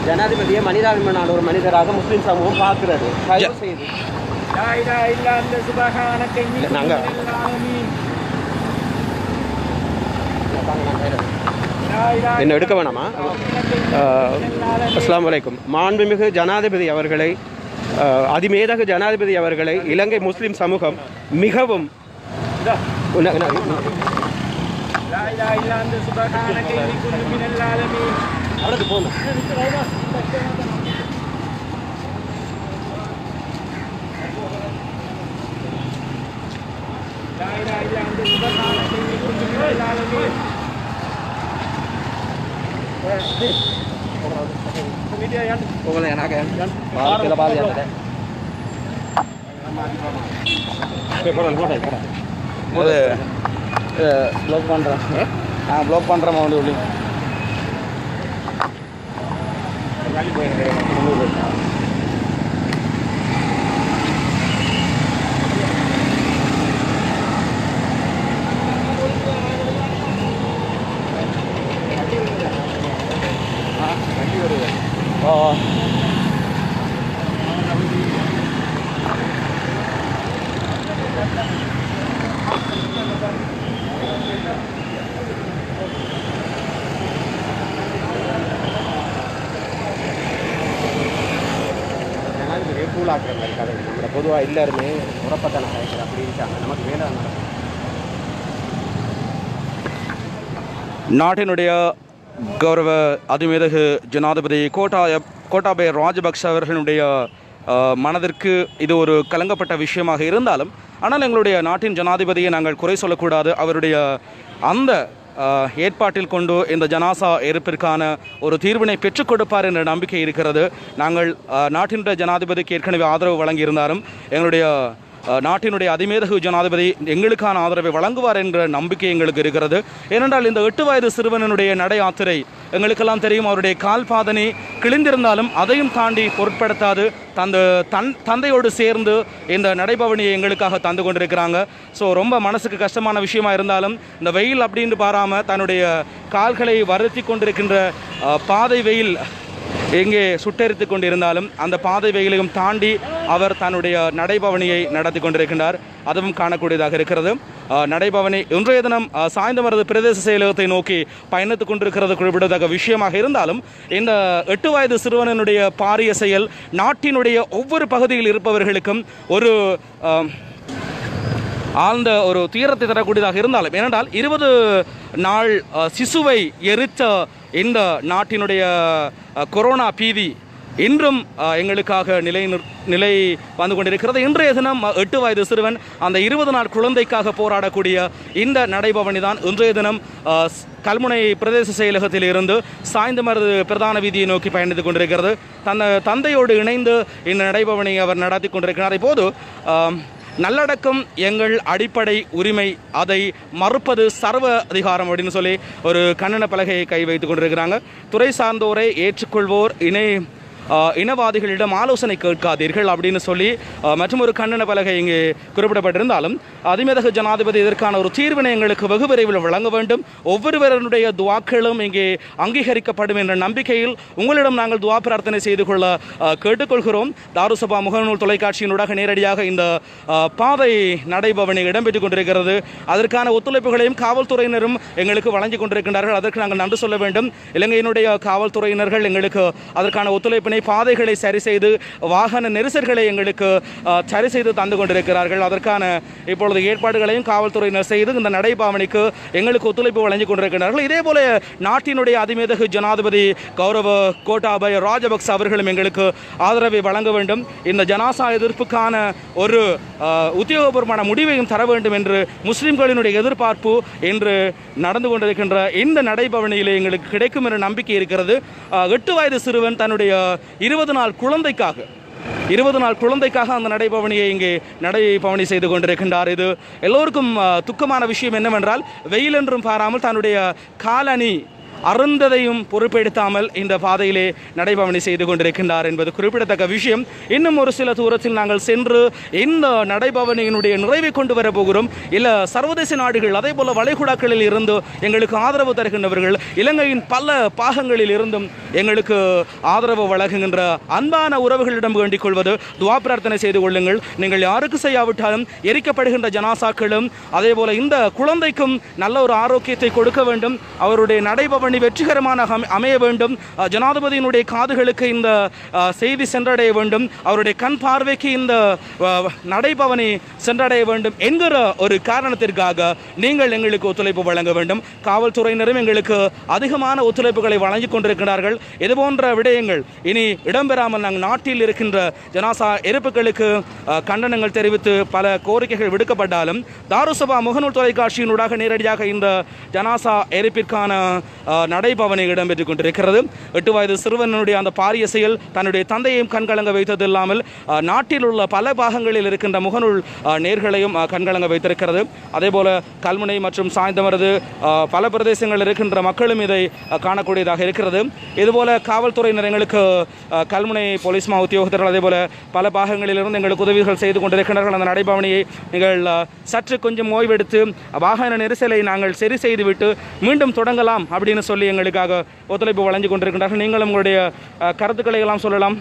ஜனாதிபதியை மனிதாபிமான ஒரு மனிதராக முஸ்லிம் சமூகம் பார்க்கிறது. என்ன எடுக்க வேணாமா? அஸ்ஸலாமு அலைக்கும். மாண்புமிகு ஜனாதிபதி அவர்களை, அதிமேதகு ஜனாதிபதி அவர்களை இலங்கை முஸ்லிம் சமூகம் மிகவும் ப்ளாக் பண்ணுறேன். ப்ளாக் பண்ணுறேன் வந்து கூலாக்குற மாதிரி கதை. நம்மளை பொதுவாக எல்லாருமே உரப்பத்தான கதைகள் அப்படின்ட்டாங்க. நமக்கு வேலை நாட்டினுடைய கௌரவ அதிமேதகு ஜனாதிபதி கோட்டாபய ராஜபக்ஷ அவர்களுடைய மனதிற்கு இது ஒரு கலங்கப்பட்ட விஷயமாக இருந்தாலும், ஆனால் எங்களுடைய நாட்டின் ஜனாதிபதியை நாங்கள் குறை சொல்லக்கூடாது. அவருடைய அந்த ஏற்பாட்டில் கொண்டு இந்த ஜனாசா எரிப்பிற்கான ஒரு தீர்வினை பெற்றுக் கொடுப்பார் என்ற நம்பிக்கை இருக்கிறது. நாங்கள் நாட்டினுடைய ஜனாதிபதிக்கு ஏற்கனவே ஆதரவு வழங்கியிருந்தாலும் எங்களுடைய நாட்டினுடைய அதிமேதகு ஜனாதிபதி எங்களுக்கான ஆதரவை வழங்குவார் என்ற நம்பிக்கை எங்களுக்கு இருக்கிறது. ஏனென்றால் இந்த 8 வயது சிறுவனுடைய நடை யாத்திரை எங்களுக்கெல்லாம் தெரியும். அவருடைய கால் பாதனை கிழிந்திருந்தாலும் அதையும் தாண்டி பொருட்படுத்தாது தந்தையோடு சேர்ந்து இந்த நடைபவனியை எங்களுக்காக தந்து கொண்டிருக்கிறாங்க. ஸோ ரொம்ப மனசுக்கு கஷ்டமான விஷயமா இருந்தாலும் இந்த வெயில் அப்படின்னு பாராமல் தன்னுடைய கால்களை வருத்தி கொண்டிருக்கின்ற பாதை வெயில் எங்கே சுட்டெரித்து கொண்டிருந்தாலும் அந்த பாதை வெயிலையும் தாண்டி அவர் தன்னுடைய நடைபவனியை நடத்தி கொண்டிருக்கின்றார். அதுவும் காணக்கூடியதாக இருக்கிறது. நடைபவனி இன்றைய தினம் சாய்ந்தமருது பிரதேச செயலகத்தை நோக்கி பயணித்துக் கொண்டிருக்கிறது குறிப்பிடத்தக்க விஷயமாக இருந்தாலும், இந்த 8 வயது சிறுவனுடைய பாரிய செயல் நாட்டினுடைய ஒவ்வொரு பகுதியில் இருப்பவர்களுக்கும் ஒரு ஆழ்ந்த ஒரு துயரத்தை தரக்கூடியதாக இருந்தாலும், ஏனென்றால் 20 நாள் சிசுவை எரித்த இந்த நாட்டினுடைய கொரோனா பீதி இன்றும் எங்களுக்காக நிலை வந்து கொண்டிருக்கிறது. இன்றைய தினம் 8 வயது சிறுவன் அந்த 20 நாள் குழந்தைக்காக போராடக்கூடிய இந்த நடைபவனி தான் இன்றைய தினம் கல்முனை பிரதேச செயலகத்தில் இருந்து சாய்ந்தமருது பிரதான வீதியை நோக்கி பயணித்துக் கொண்டிருக்கிறது. தந்தையோடு இணைந்து இந்த நடைபவனை அவர் நடத்தி கொண்டிருக்கிறார். இப்போது நல்லடக்கம் எங்கள் அடிப்படை உரிமை, அதை மறுப்பது சர்வ அதிகாரம் அப்படின்னு சொல்லி ஒரு கண்ணன பலகையை கை வைத்துக் கொண்டிருக்கிறாங்க. துறை சார்ந்தோரை ஏற்றுக்கொள்வோர் இனவாதிகளிடம் ஆலோசனை கேட்காதீர்கள் அப்படின்னு சொல்லி மற்றும் ஒரு கண்ணன பலகை இங்கே குறிப்பிடப்பட்டிருந்தாலும், அதிமேதகு ஜனாதிபதி இதற்கான ஒரு தீர்வினை எங்களுக்கு வெகு விரைவில் வழங்க வேண்டும். ஒவ்வொருவருடைய துவாக்களும் இங்கே அங்கீகரிக்கப்படும் என்ற நம்பிக்கையில் உங்களிடம் நாங்கள் துவா பிரார்த்தனை செய்து கொள்ள கேட்டுக்கொள்கிறோம். தாருசபா முகநூல் தொலைக்காட்சியினூடாக நேரடியாக இந்த பாதை நடைபவனி இடம்பெற்றுக் கொண்டிருக்கிறது. அதற்கான ஒத்துழைப்புகளையும் காவல்துறையினரும் எங்களுக்கு வழங்கி கொண்டிருக்கின்றார்கள். அதற்கு நாங்கள் நன்றி சொல்ல வேண்டும். இலங்கையினுடைய காவல்துறையினர்கள் எங்களுக்கு அதற்கான ஒத்துழைப்பினை, பாதைகளை சரி செய்து வாகன நெரிசல்களை எங்களுக்கு சரி செய்து தந்து கொண்டிருக்கிறார்கள். அதற்கான இப்பொழுது ஏற்பாடுகளையும் காவல்துறையினர் செய்து இந்த நடைபாவனைக்கு எங்களுக்கு ஒத்துழைப்பு வழங்கி கொண்டிருக்கிறார்கள். இதேபோல நாட்டினுடைய அதிமேதகு ஜனாதிபதி கௌரவ கோட்டாபய ராஜபக்ச அவர்களும் எங்களுக்கு ஆதரவை வழங்க வேண்டும். இந்த ஜனாசா எதிர்ப்புக்கான ஒரு உத்தியோகபூர்வமான முடிவையும் தர வேண்டும் என்று முஸ்லிம்களினுடைய எதிர்பார்ப்பு என்று நடந்து கொண்டிருக்கின்ற இந்த நடைபவனியிலே எங்களுக்கு கிடைக்கும் என்ற நம்பிக்கை இருக்கிறது. 8 வயது சிறுவன் தன்னுடைய 20 நாள் குழந்தைக்காக அந்த நடைபவனியை இங்கே நடைபவனி செய்து கொண்டிருக்கின்றார். இது எல்லோருக்கும் துக்கமான விஷயம் என்னவென்றால், வெயில் என்றும் பாராமல் தன்னுடைய காலணி அருந்ததையும் பொறுப்பெடுத்தாமல் இந்த பாதையிலே நடைபவனி செய்து கொண்டிருக்கின்றார் என்பது குறிப்பிடத்தக்க விஷயம். இன்னும் ஒரு சில தூரத்தில் நாங்கள் சென்று இந்த நடைபவனியினுடைய நிறைவை கொண்டு வர போகிறோம். இல்லை சர்வதேச நாடுகள் அதே போல வளைகுடாக்களில் இருந்து எங்களுக்கு ஆதரவு தருகின்றவர்கள், இலங்கையின் பல பாகங்களில் இருந்தும் எங்களுக்கு ஆதரவு வழங்குகின்ற அன்பான உறவுகளிடம் வேண்டிக் கொள்வது, துவா பிரார்த்தனை செய்து கொள்ளுங்கள். நீங்கள் யாருக்கு செய்யாவிட்டாலும் எரிக்கப்படுகின்ற ஜனாசாக்களும் அதே போல இந்த குழந்தைக்கும் நல்ல ஒரு ஆரோக்கியத்தை கொடுக்க வேண்டும். அவருடைய நடைபவனி வெற்றிகரமான அமைய வேண்டும். ஜனாதிபதியினுடைய காதுகளுக்கு இந்த செய்தி சென்றடைய வேண்டும். அவருடைய கண் பார்வைக்கு இந்த நடைபவனி சென்றடைய வேண்டும் என்கிற ஒரு காரணத்திற்காக நீங்கள் எங்களுக்கு ஒத்துழைப்பு வழங்க வேண்டும். காவல்துறையினரும் எங்களுக்கு அதிகமான ஒத்துழைப்புகளை வழங்கிக் கொண்டிருக்கிறார்கள். இதுபோன்ற விடயங்கள் இனி இடம்பெறாமல் நாங்கள் நாட்டில் இருக்கின்ற ஜனாசா எரிப்புகளுக்கு கண்டனங்கள் தெரிவித்து பல கோரிக்கைகள் விடுக்கப்பட்டாலும் தாருசபா முகநூல் தொலைக்காட்சியினூடாக நேரடியாக இந்த ஜனாசா எரிப்பிற்கான நடைபவனி இடம்பெற்றுக் கொண்டிருக்கிறது. 8 வயது சிறுவனுடைய அந்த பாரிய செயல் தன்னுடைய தந்தையையும் கண்கலங்க வைத்தது இல்லாமல் நாட்டில் உள்ள பல பாகங்களில் இருக்கின்ற முகநூல் நேர்களையும் கண்கலங்க வைத்திருக்கிறது. அதேபோல கல்முனை மற்றும் சாய்ந்தமருது பல பிரதேசங்களில் இருக்கின்ற மக்களும் இதை காணக்கூடியதாக இருக்கிறது. இதுபோல காவல்துறையினர் எங்களுக்கு கல்முனை போலீஸ் மா உத்தியோகத்தர்கள் அதேபோல பல பாகங்களிலிருந்து எங்களுக்கு உதவிகள் செய்து கொண்டிருக்கிறார்கள். அந்த நடைபவனியை நீங்கள் சற்று கொஞ்சம் ஓய்வெடுத்து வாகன நெரிசலை நாங்கள் சரி செய்துவிட்டு மீண்டும் தொடங்கலாம் அப்படின்னு சொல்லி எங்களுக்காக ஒத்துழைப்பு வழங்கி கொண்டிருக்கின்றார்கள். நீங்களும் உங்களுடைய கருத்துக்களை எல்லாம் சொல்லலாம்.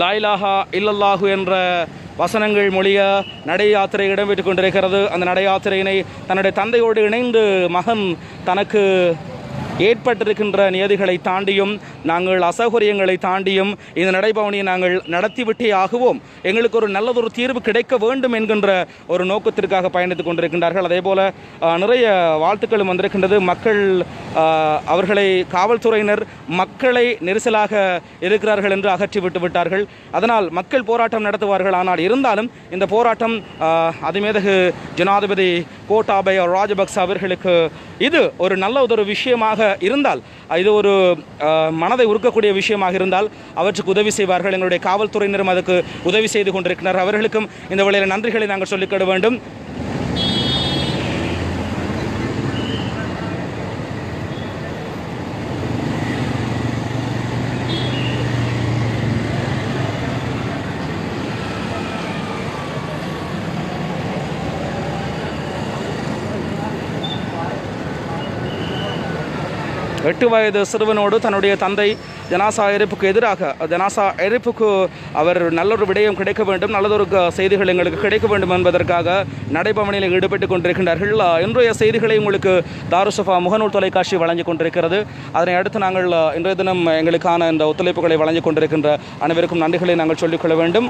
லா இலாஹா இல்லல்லாஹு என்ற வசனங்கள் மொழிய நடை யாத்திரை இடம்பெற்றுக் கொண்டிருக்கிறது. அந்த நடை யாத்திரையினை தன்னுடைய தந்தையோடு இணைந்து மகன் தனக்கு ஏற்பட்டிருக்கின்ற நியதிகளை தாண்டியும் நாங்கள் அசௌகரியங்களை தாண்டியும் இந்த நடைபவனியை நாங்கள் நடத்திவிட்டே ஆகுவோம். எங்களுக்கு ஒரு நல்லதொரு தீர்வு கிடைக்க வேண்டும் என்கின்ற ஒரு நோக்கத்திற்காக பயணித்துக் கொண்டிருக்கின்றார்கள். அதே போல நிறைய வாழ்த்துக்களும் வந்திருக்கின்றது. மக்கள் அவர்களை காவல்துறையினர் மக்களை நெரிசலாக இருக்கிறார்கள் என்று அகற்றிவிட்டு விட்டார்கள். அதனால் மக்கள் போராட்டம் நடத்துவார்கள். ஆனால் இருந்தாலும் இந்த போராட்டம் அதிமேதகு ஜனாதிபதி கோட்டாபய ராஜபக்ச அவர்களுக்கு இது ஒரு நல்ல ஒரு விஷயமாக இருந்தால், இது ஒரு மனதை உருக்கக்கூடிய விஷயமாக இருந்தால் அவற்றுக்கு உதவி செய்வார்கள். எங்களுடைய காவல்துறையினரும் அதுக்கு உதவி செய்து கொண்டிருக்கிறார். அவர்களுக்கும் இந்த வேளையில் நன்றிகளை நாங்கள் சொல்லிக்கொள்ள வேண்டும். எட்டு வயது சிறுவனோடு தன்னுடைய தந்தை ஜனாசா எரிப்புக்கு எதிராக ஜனாசா எரிப்புக்கு அவர் நல்லொரு விடயம் கிடைக்க வேண்டும், நல்லதொரு செய்திகள் எங்களுக்கு கிடைக்க வேண்டும் என்பதற்காக நடைபவனில் ஈடுபட்டுக் கொண்டிருக்கின்றார்கள். இன்றைய செய்திகளை உங்களுக்கு தாருசபா முகநூல் தொலைக்காட்சி வழங்கிக் கொண்டிருக்கிறது. அதனை அடுத்து நாங்கள் இன்றைய தினம் எங்களுக்கான இந்த ஒத்துழைப்புகளை வழங்கிக் கொண்டிருக்கின்ற அனைவருக்கும் நன்றிகளை நாங்கள் சொல்லிக்கொள்ள வேண்டும்.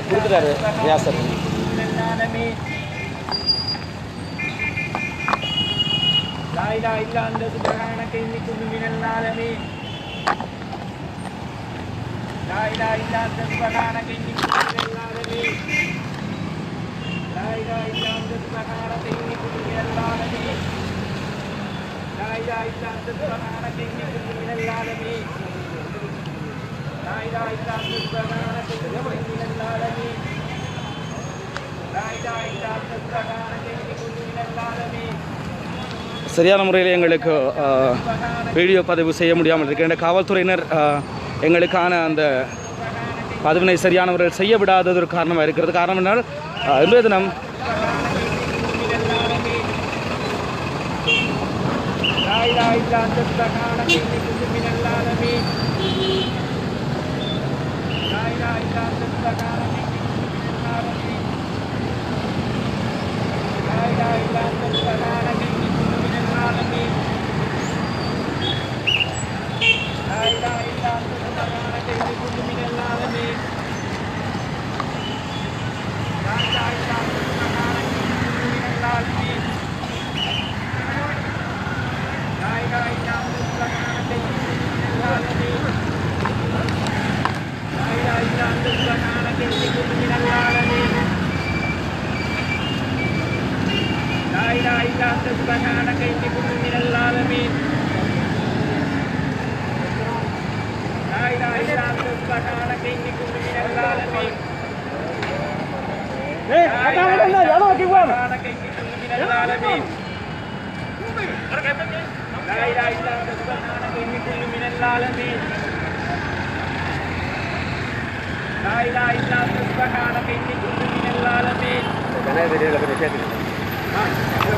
கொடுத்துட்டாரு வியாசர். لا إله إلا أنت سبحانك إني كنت من الظالمين. لا إله إلا أنت سبحانك إني كنت من الظالمين. لا إله إلا أنت سبحانك إني كنت من الظالمين. لا إله إلا أنت سبحانك إني كنت من الظالمين. لا إله إلا أنت سبحانك إني كنت من الظالمين. لا إله إلا أنت சரியான முறையில் எங்களுக்கு வீடியோ பதிவு செய்ய முடியாமல் இருக்கின்ற காவல்துறையினர் எங்களுக்கான அந்த பதிவினை சரியான முறையில் செய்ய விடாதது ஒரு காரணமாக இருக்கிறது. காரணம் என்றால் இன்றைய தினம்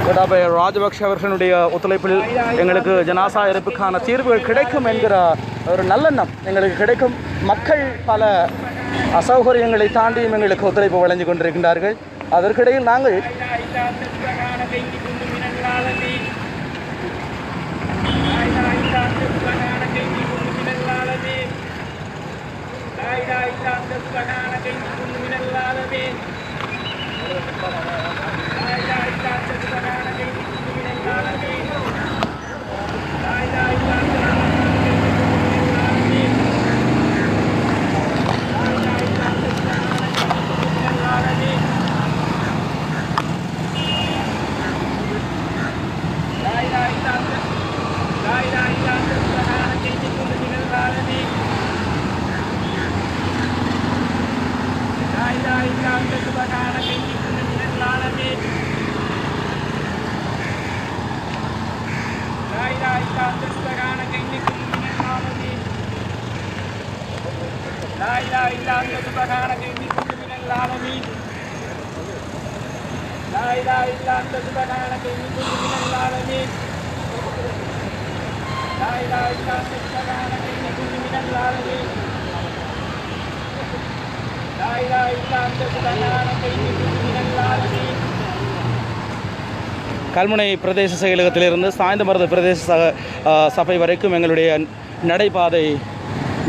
கோட்டாபய ராஜபக்ஷ அவர்களுடைய ஒத்துழைப்பில் எங்களுக்கு ஜனாசா எரிப்புக்கான தீர்வுகள் கிடைக்கும் என்கிற ஒரு நல்லெண்ணம் எங்களுக்கு கிடைக்கும். மக்கள் பல அசௌகரியங்களை தாண்டியும் எங்களுக்கு ஒத்துழைப்பு வழங்கி கொண்டிருக்கின்றார்கள். அதற்கிடையில் நாங்கள் கல்முனை பிரதேச செயலகத்திலிருந்து சாய்ந்தமருது பிரதேச சபை வரைக்கும் எங்களுடைய நடைபாதை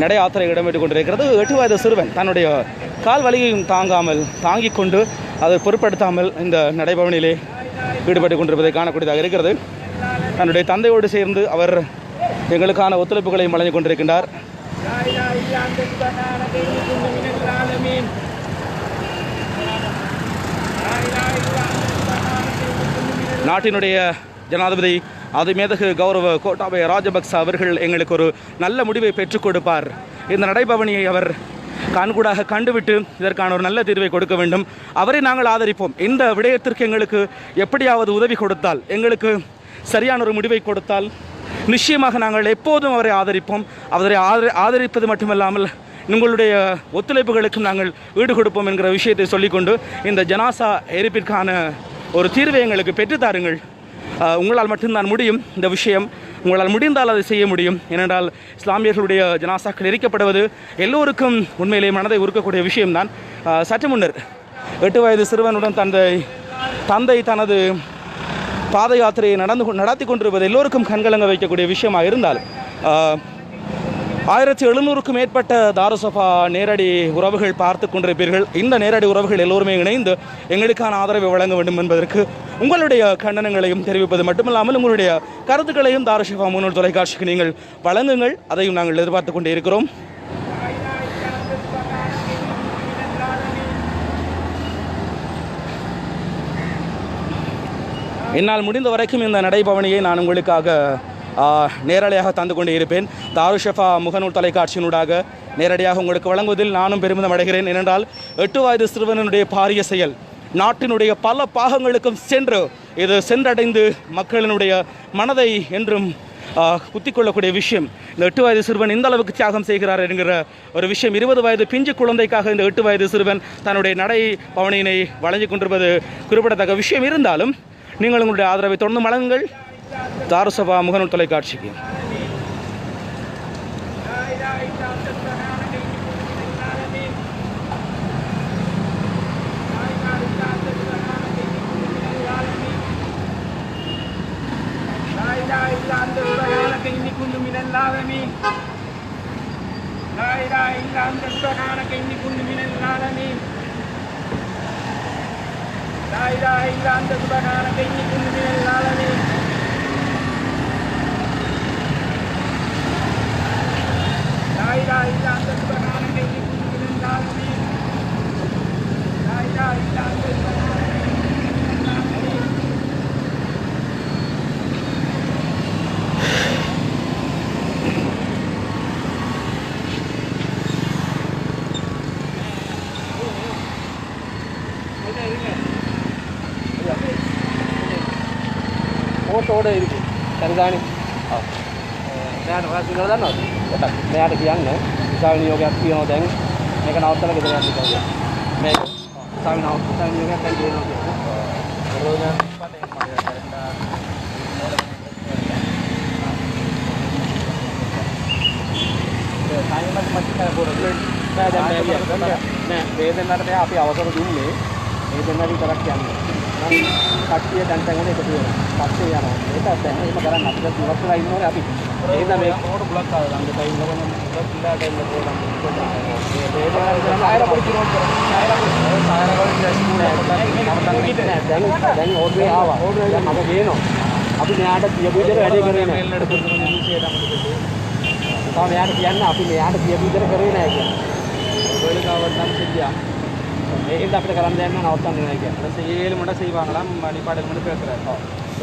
நடை யாத்திரை இடம்பெற்றுக் கொண்டிருக்கிறது. 8 வயது சிறுவன் தன்னுடைய கால் வலியையும் தாங்கிக் கொண்டு அதை பொருட்படுத்தாமல் இந்த நடைபவனிலே ஈடுபட்டு கொண்டிருப்பதை காணக்கூடியதாக இருக்கிறது. தன்னுடைய தந்தையோடு சேர்ந்து அவர் எங்களுக்கான ஒத்துழைப்புகளையும் வழங்கிக் கொண்டிருக்கின்றார். நாட்டினுடைய ஜனாதிபதி அதிமேதகு கௌரவ கோட்டாபய ராஜபக்ச அவர்கள் எங்களுக்கு ஒரு நல்ல முடிவை பெற்றுக் கொடுப்பார். இந்த நடைபவனியை அவர் கண்கூடாக கண்டுவிட்டு இதற்கான ஒரு நல்ல தீர்வை கொடுக்க வேண்டும். அவரை நாங்கள் ஆதரிப்போம். இந்த விடயத்திற்கு எங்களுக்கு எப்படியாவது உதவி கொடுத்தால், எங்களுக்கு சரியான ஒரு முடிவை கொடுத்தால் நிச்சயமாக நாங்கள் எப்போதும் அவரை ஆதரிப்போம். அவரை ஆதரிப்பது மட்டுமல்லாமல் உங்களுடைய ஒத்துழைப்புகளுக்கும் நாங்கள் ஈடு கொடுப்போம் என்கிற விஷயத்தை சொல்லிக்கொண்டு இந்த ஜனாசா எரிப்பிற்கான ஒரு தீர்வை எங்களுக்கு பெற்றுத்தாருங்கள். உங்களால் மட்டும்தான் முடியும். இந்த விஷயம் உங்களால் முடிந்தால் அதை செய்ய முடியும். ஏனென்றால் இஸ்லாமியர்களுடைய ஜனாசாக்கள் எரிக்கப்படுவது எல்லோருக்கும் உண்மையிலே மனதை உருக்கக்கூடிய விஷயம்தான். சற்று முன்னர் 8 வயது சிறுவனுடன் தந்தை தனது பாத யாத்திரையை நடத்தி கொண்டிருப்பது எல்லோருக்கும் கண்கலங்க வைக்கக்கூடிய விஷயமாக இருந்தால் 1700க்கும் மேற்பட்ட தாருசபா நேரடி உறவுகள் பார்த்து கொண்டிருப்பீர்கள். இந்த நேரடி உறவுகள் எல்லோருமே இணைந்து எங்களுக்கான ஆதரவை வழங்க வேண்டும் என்பதற்கு உங்களுடைய கண்டனங்களையும் தெரிவிப்பது மட்டுமல்லாமல் உங்களுடைய கருத்துக்களையும் தாருசபா முன்னோர் தொலைக்காட்சிக்கு நீங்கள் வழங்குங்கள். அதையும் நாங்கள் எதிர்பார்த்து கொண்டே இருக்கிறோம். என்னால் முடிந்த வரைக்கும் இந்த நடைபவனியை நான் உங்களுக்காக நேரடியாக தந்து கொண்டே இருப்பேன். தாருஷஃபா முகநூல் தொலைக்காட்சியினூடாக நேரடியாக உங்களுக்கு வழங்குவதில் நானும் பெருமிதம் அடைகிறேன். ஏனென்றால் 8 வயது சிறுவனுடைய பாரிய செயல் நாட்டினுடைய பல பாகங்களுக்கும் சென்று இது சென்றடைந்து மக்களினுடைய மனதை என்றும் குத்திக்கொள்ளக்கூடிய விஷயம். இந்த 8 வயது சிறுவன் இந்த அளவுக்கு தியாகம் செய்கிறார் என்கிற ஒரு விஷயம். 20 வயது பிஞ்சு குழந்தைக்காக இந்த 8 வயது சிறுவன் தன்னுடைய நடை பவனியினை வழங்கி கொண்டிருப்பது குறிப்பிடத்தக்க விஷயம். இருந்தாலும் நீங்கள் உங்களுடைய ஆதரவை தொடர்ந்து வழங்குங்கள். தாருசபா முகநூல் தொலைக்காட்சிக்கு. إني كل من العالمين لا إله إلا أنت سبحانك إني كل من العالمين لا إله إلا أنت سبحانك إني كل من العالمين لا إله إلا أنت سبحانك إني كل من العالمين لا إله إلا أنت سبحانك ඕටෝඩ ඉරිකු සරිදානි මෙයාට වාසිකව දන්නවද? කොටක් මෙයාට කියන්න විශාල නියෝගයක් තියෙනවා දැන් මේක නවත්තලා ගෙදර යන්න කියලා. මේක විශාල නියෝගයක් දැන් දෙනවා කියලා. සායමත් මැච් කරපුවා නෑ දැන් නෑ මේ දෙන්නට අපි අවසර දුන්නේ මේ දෙන්නට විතරක් කියන්නේ. කට්ටිය දැන් තැන්වල එකතු වෙනවා. පස්සේ යනවා. ඒක දැන් එහෙම කරන්න අපිට ඉවත් වෙලා ඉන්න ඕනේ අපි. එහෙනම් මේ ඕකට බ්ලොක් ආවා. ළඟ ටයිම් ලබන ඉලා ටයිම් ලබන මේ සායර පොඩි රෝඩ් කරා. සායර වල දැන් ඕඩරේ ආවා. ඕඩරේ දැන් මම ගේනවා. අපි මෙයාට කියපු විදිහට වැඩේ කරේ නෑ. මෙල්ලට පුරුදු නිමිෂයට අමතකද. තාම මෙයාට කියන්න අපි මෙයාට කියපු විදිහට කරේ නෑ කියන්නේ. ඔයලකාවත් නම් සිද්ධියා. මේකෙන් අපිට කරන්න දෙයක් නෑ නවත්තන්න නෑ කියන්නේ. ඊට மட்டும் செய்வாங்களாம் நிப்பாடல் மட்டும் பேசுறாரு.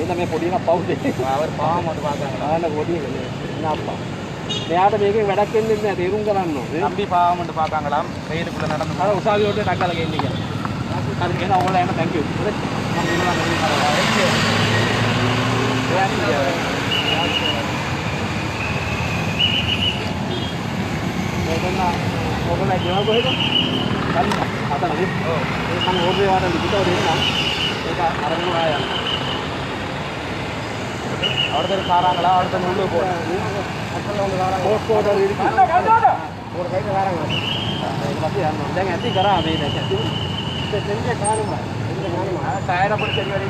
இந்த மே பொடினா பவுது. அவர் பாவம் மட்டும் பார்த்தாங்களா? ஆனா பொடி என்ன அப்பா. මෙයාට මේකෙන් වැඩක් වෙන්නේ නැහැ තේරුම් ගන්න ඕනේ. අපි පාව மட்டும் பார்த்தாங்களாம். රේඩුකුள்ள நடந்து. අර උසාවියට ඩක්කලා ගෙන්නේ කියලා. හරි කියන ඕගොල්ලෝ යන්න thank you. හරි. මම දෙනවා නෙවෙයි කරලා. ඕගොල්ලෝ කියනවා කොහෙද? අතනදී. ඔව්. ඒ මම ඕඩරේ වල ලිඛිතව දෙන්නම්. ඒක අරගෙන ආවා. அவர்தர் காராங்களா அவர்தர் உள்ள போறாங்க அக்கல்ல உள்ள காராங்க போஸ்ட் இருக்கு அந்த கண்டாடா ஒரு கையில காராங்க இது பத்தி யாரணும் දැන් ඇති කරා මේ දැන් ඇති දෙන්නේ කාරණා ටයර් අපිට දෙන්න වැඩි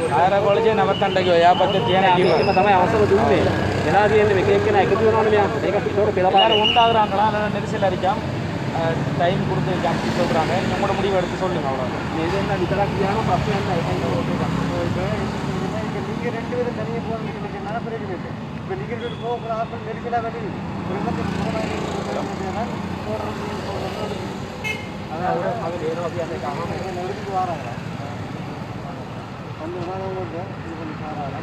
ටයර් කොලජේ නවත්තන්න ගියා යා පස්සේ තියෙන කිව්වා ඒක තමයි අවසර දුන්නේ වෙලා තියෙන්නේ මේක එක්කෙනා එකතු වෙනවනේ මෙයා මේක පිටෝට පෙළපාර உண்டாகுறாங்களா அதனால நெரிசல் அடிக்காம டைம் கொடுத்து ஜாஸ்தி சொல்றாங்க உங்களோட முடிவு எடுத்து சொல்லுங்க அவ்வளவு இது என்ன விதரா கியானோ பிரச்சனை இல்லை கையில ஓட்டுங்க நீங்க ரெண்டு பேரும் தனியா போறீங்க நடப்பறீங்க இப்போ நீங்க ரெண்டு பேரும் போற ஆட்கள் நெரிசலா வெட்டி அதாவது அது வேணும் அப்படி அந்த காரணம் நெருக்கி வராங்க அந்த உணவு வந்து இது பண்ணி சாராங்க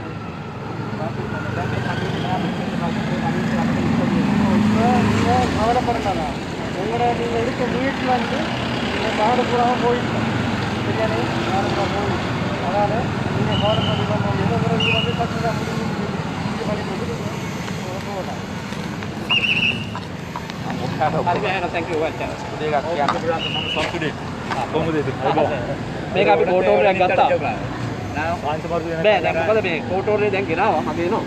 கவலைப்படலாம் உங்களோட நீங்கள் இருக்க வீட்டில் வந்து காடு பூராக போயிட்டு பிரியாணி காடு பூரா போயிட்டு அதனால் நீங்கள் கவலைப்படி பண்ண எதோ இது வந்து கஷ்டம் இது பண்ணி கொடுத்து போகலாம் தேங்க்யூ මේක අපි කෝටෝරයක් ගත්තා. බෑ දැන් මොකද මේ කෝටෝරේ දැන් ගෙනාවා මගේ නෝ.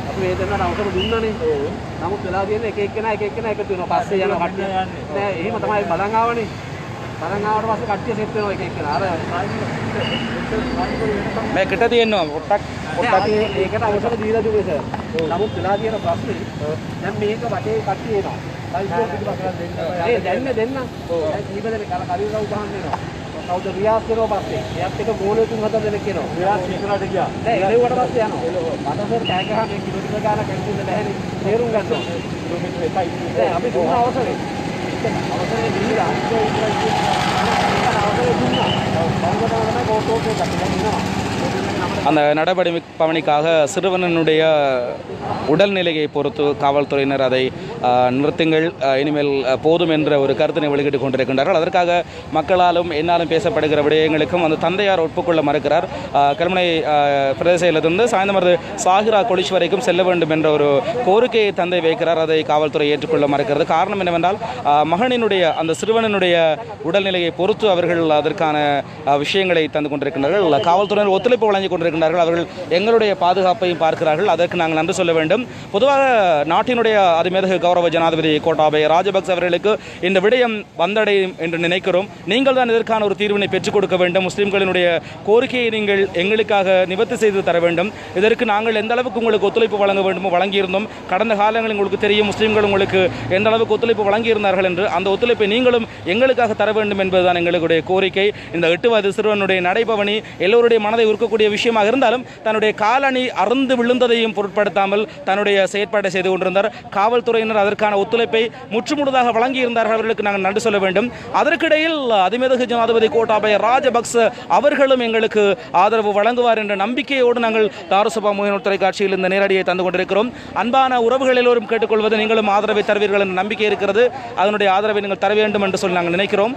අපි මේ දෙන්නට අවසර දුන්නානේ. නමුත් වෙලා තියෙන්නේ එක එක්කෙනා එකතු වෙනවා. පස්සේ යනවා කට්ටිය. නෑ එහෙම තමයි බලන් ආවනේ. බලන් ආවට පස්සේ කට්ටිය සෙට් වෙනවා එක එක්කෙනා. අර මේකට තියෙනවා පොට්ටක් ඒකට අවසර දීලා දුන්නේ සර්. නමුත් වෙලා තියෙන ප්‍රශ්නේ දැන් මේක වටේ කට්ටිය එනවා. ඒ දෙන්න. ඔව්. කීප දෙනෙක් අර කලින් රව් ගහන්න එනවා. කවුද රියාස් කරනවා පස්සේ. එයාත් එක ගෝලේ 3-4 දෙනෙක් එනවා. රියාස් ඉස්සරහට ගියා. නෑ එළෙව්වට පස්සේ යනවා. මට සර් කෑ ගහන මේ කිලෝමීටර ගානක් ඇවිත් නැහැනේ. තේරුම් ගන්න ඕනේ. කිලෝමීටර 1යි. නෑ අපි දුන්න අවසරේ. අවසරේ දීලා අවසරේ දුන්නා. බංගොඩ තමයි කෝටෝට් එකක් දැන් ඉන්නවා. அந்த நடவடிக்கைக்காக சிறுவனுடைய உடல்நிலையை பொறுத்து காவல்துறையினர் அதை நிறுத்துங்கள், இனிமேல் போதும் என்ற ஒரு கருத்தினை வெளியிட்டுக் கொண்டிருக்கின்றார்கள். அதற்காக மக்களாலும் என்னாலும் பேசப்படுகிற விடயங்களுக்கும் அந்த தந்தையார் ஒப்புக்கொள்ள மறுக்கிறார். கல்முனை பிரதேசத்திலிருந்து சாய்ந்தமருது சாகிரா கொலிஷ் வரைக்கும் செல்ல வேண்டும் என்ற ஒரு கோரிக்கையை தந்தை வைக்கிறார். அதை காவல்துறை ஏற்றுக்கொள்ள மறுக்கிறது. காரணம் என்னவென்றால் மகனினுடைய அந்த சிறுவனுடைய உடல்நிலையை பொறுத்து அவர்கள் அதற்கான விஷயங்களை தந்து கொண்டிருக்கின்றார்கள். காவல்துறையினர் ஒத்துழைப்பு வழங்கி கொண்டிருக்கிறார்கள். அவர்கள் எங்களுடைய பாதுகாப்பையும் பார்க்கிறார்கள். அதற்கு நாங்கள் நன்றி சொல்ல வேண்டும். பொதுவாக நாட்டினுடைய அதிமேதகு கௌரவ ஜனாதிபதி கோட்டாபய ராஜபக்ச அவர்களுக்கு இந்த விடயம் வந்தடையும் என்று நினைக்கிறோம். நீங்கள் தான் இதற்கான ஒரு தீர்வினை பெற்றுக் கொடுக்க வேண்டும். முஸ்லிம்களினுடைய கோரிக்கையை நீங்கள் எங்களுக்காக நிவர்த்தி செய்து தர வேண்டும். இதற்கு நாங்கள் எந்த அளவுக்கு உங்களுக்கு ஒத்துழைப்பு வழங்க வேண்டுமோ வழங்கியிருந்தோம். கடந்த காலங்களில் உங்களுக்கு தெரியும், முஸ்லிம்கள் உங்களுக்கு எந்த அளவுக்கு ஒத்துழைப்பு வழங்கியிருந்தார்கள் என்று. அந்த ஒத்துழைப்பை நீங்களும் எங்களுக்காக தர வேண்டும் என்பதுதான் எங்களுடைய கோரிக்கை. இந்த 8 வயது சிறுவனுடைய நடைபவனி எல்லோருடைய மனதை உருக்கக்கூடிய விஷயமாக இருந்தாலும் தன்னுடைய காலணி அறுந்து விழுந்ததையும் பொருட்படுத்தாமல் தன்னுடைய செயற்பாட்டை செய்து கொண்டிருந்தார். காவல்துறையினர் அதற்கான ஒத்துழைப்பை முற்றுமுழுதாக வழங்கியிருந்தார்கள். அவர்களுக்கு நாங்கள் நன்றி சொல்ல வேண்டும். அதற்கிடையில் அதிமேதகு ஜனாதிபதி கோட்டாபய ராஜபக்ச அவர்களும் எங்களுக்கு ஆதரவு வழங்குவார் என்ற நம்பிக்கையோடு நாங்கள் தாருசபா முகநூல் தொலைக்காட்சியில் இந்த நேரடியை தந்து கொண்டிருக்கிறோம். அன்பான உறவுகள் எல்லோரும் கேட்டுக்கொள்வது, நீங்களும் ஆதரவை தருவீர்கள் என்ற நம்பிக்கை இருக்கிறது. அதனுடைய ஆதரவை நீங்கள் தர வேண்டும் என்று சொல்லி நாங்கள் நினைக்கிறோம்.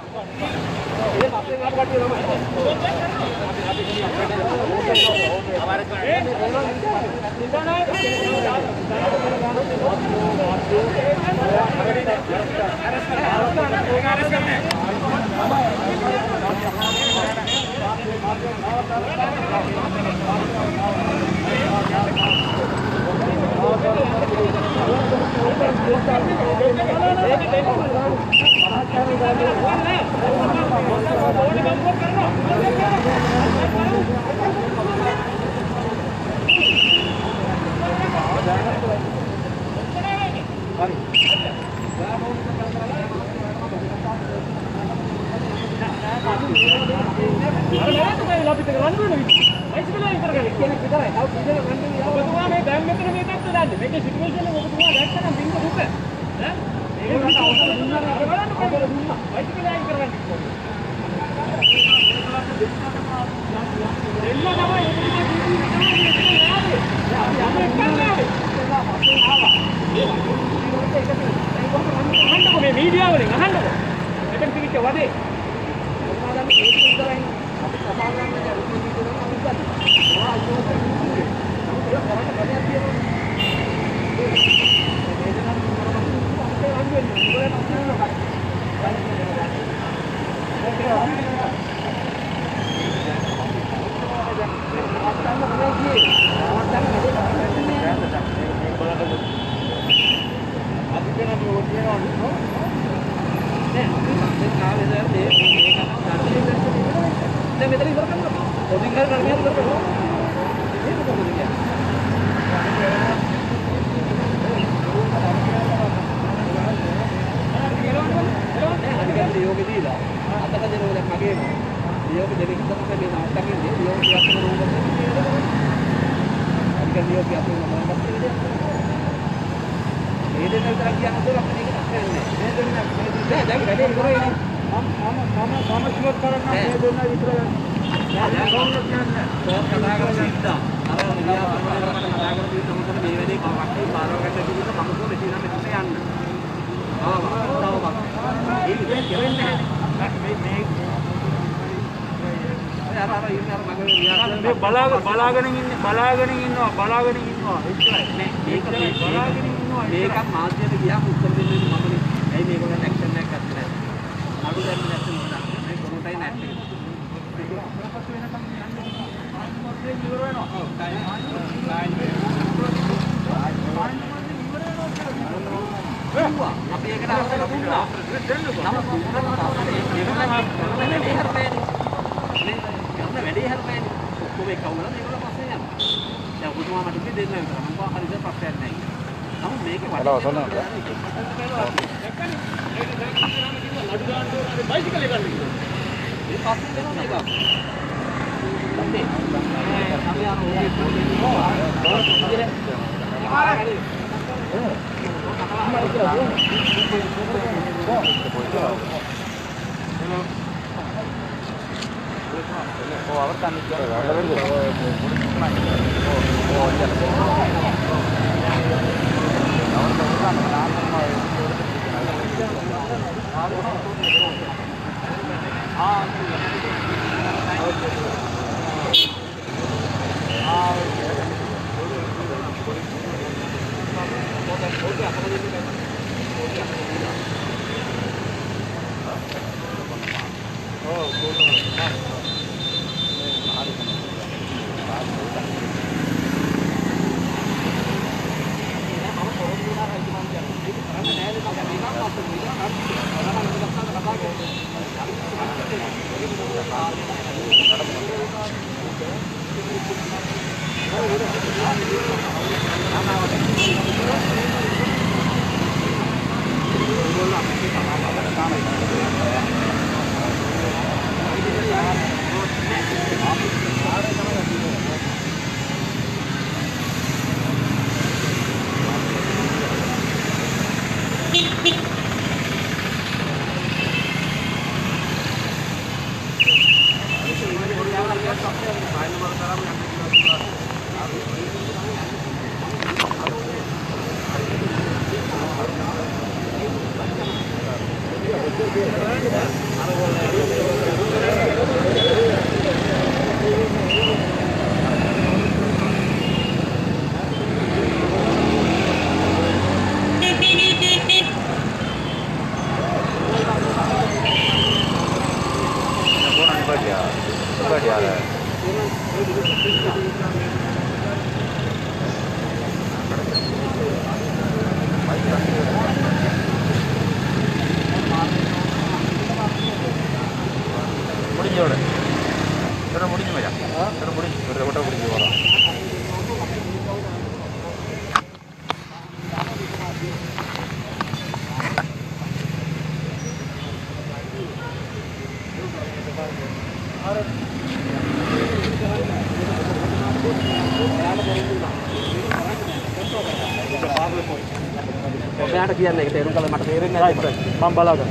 ඔබට කියන්නේ ඒක තේරුම් ගන්න මට තේරෙන්නේ නැහැ මම බලාගන්න.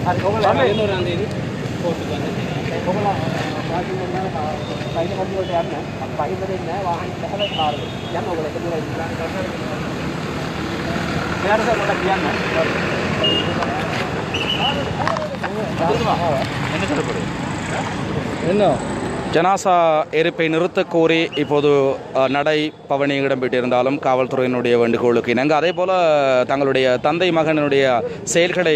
හරි ඔයගොල්ලෝ වෙනවර අන්දේදී පොස්ට් ගන්න තියෙනවා. ඔයගොල්ලෝ වාසින් වල පයින් කඩිය වලට යන්න. අපි පයින් දෙන්නේ නැහැ වාහන බහලා කාර් එක. යන්න ඔයගොල්ලෝ එක දුරයි ඉස්සරහට කරනවා. මෙයාට සර් මට කියන්න. என்ன ஜனாசா எரிப்பை நிறுத்தக் கோரி இப்போது நடை பவனி இடம்பெற்றிருந்தாலும் காவல்துறையினுடைய வேண்டுகோளுக்கு இணங்க அதே போல் தங்களுடைய தந்தை மகனுடைய செயல்களை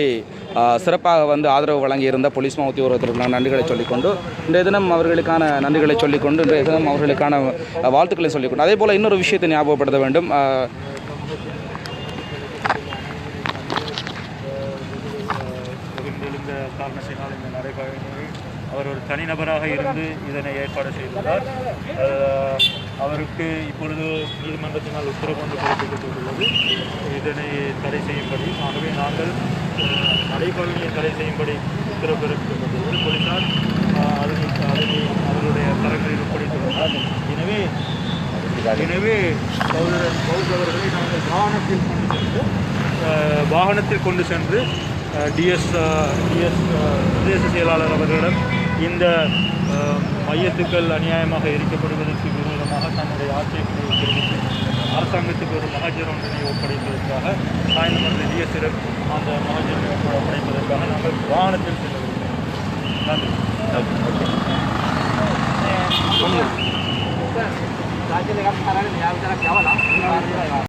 சிறப்பாக வந்து ஆதரவு வழங்கியிருந்த போலீஸ் மா உத்தியோகத்திற்கு நன்றிகளை சொல்லிக்கொண்டு இன்றைய தினம் அவர்களுக்கான நன்றிகளை சொல்லிக்கொண்டு இன்றைய தினம் அவர்களுக்கான வாழ்த்துக்களை சொல்லிக்கொண்டு அதே போல் இன்னொரு விஷயத்தை ஞாபகப்படுத்த வேண்டும். அவர் ஒரு தனிநபராக இருந்து இதனை ஏற்பாடு செய்துள்ளார். அவருக்கு இப்பொழுது நீதிமன்றத்தினால் உத்தரவு கொண்டு பிறப்பிக்கப்பட்டுள்ளது இதனை தடை செய்யும்படி. ஆகவே நாங்கள் நடைபவனியை தடை செய்யும்படி உத்தரவு பிறப்பிக்கப்பட்டுள்ளது. போலீசார் அதனை அவர்களுடைய கரங்களில் ஒப்படைத்துள்ளனர். எனவே அவர்களை நாங்கள் வாகனத்தில் கொண்டு சென்று டிஎஸ் பிரதேச செயலாளர் அவர்களிடம் இந்த மையத்துக்கள் அநியாயமாக எரிக்கப்படுவதற்கு விரோதமாக தன்னுடைய ஆட்சேபனை தெரிவித்து அரசாங்கத்துக்கு ஒரு மகஜர் ஒன்றினை ஒப்படைப்பதற்காக சாயந்தரம் டிஎஸ்ஸிடம் அந்த மகஜரை ஒப்படைப்பதற்காக நாங்கள் வாகனத்தில் செல்ல வேண்டும். நன்றி.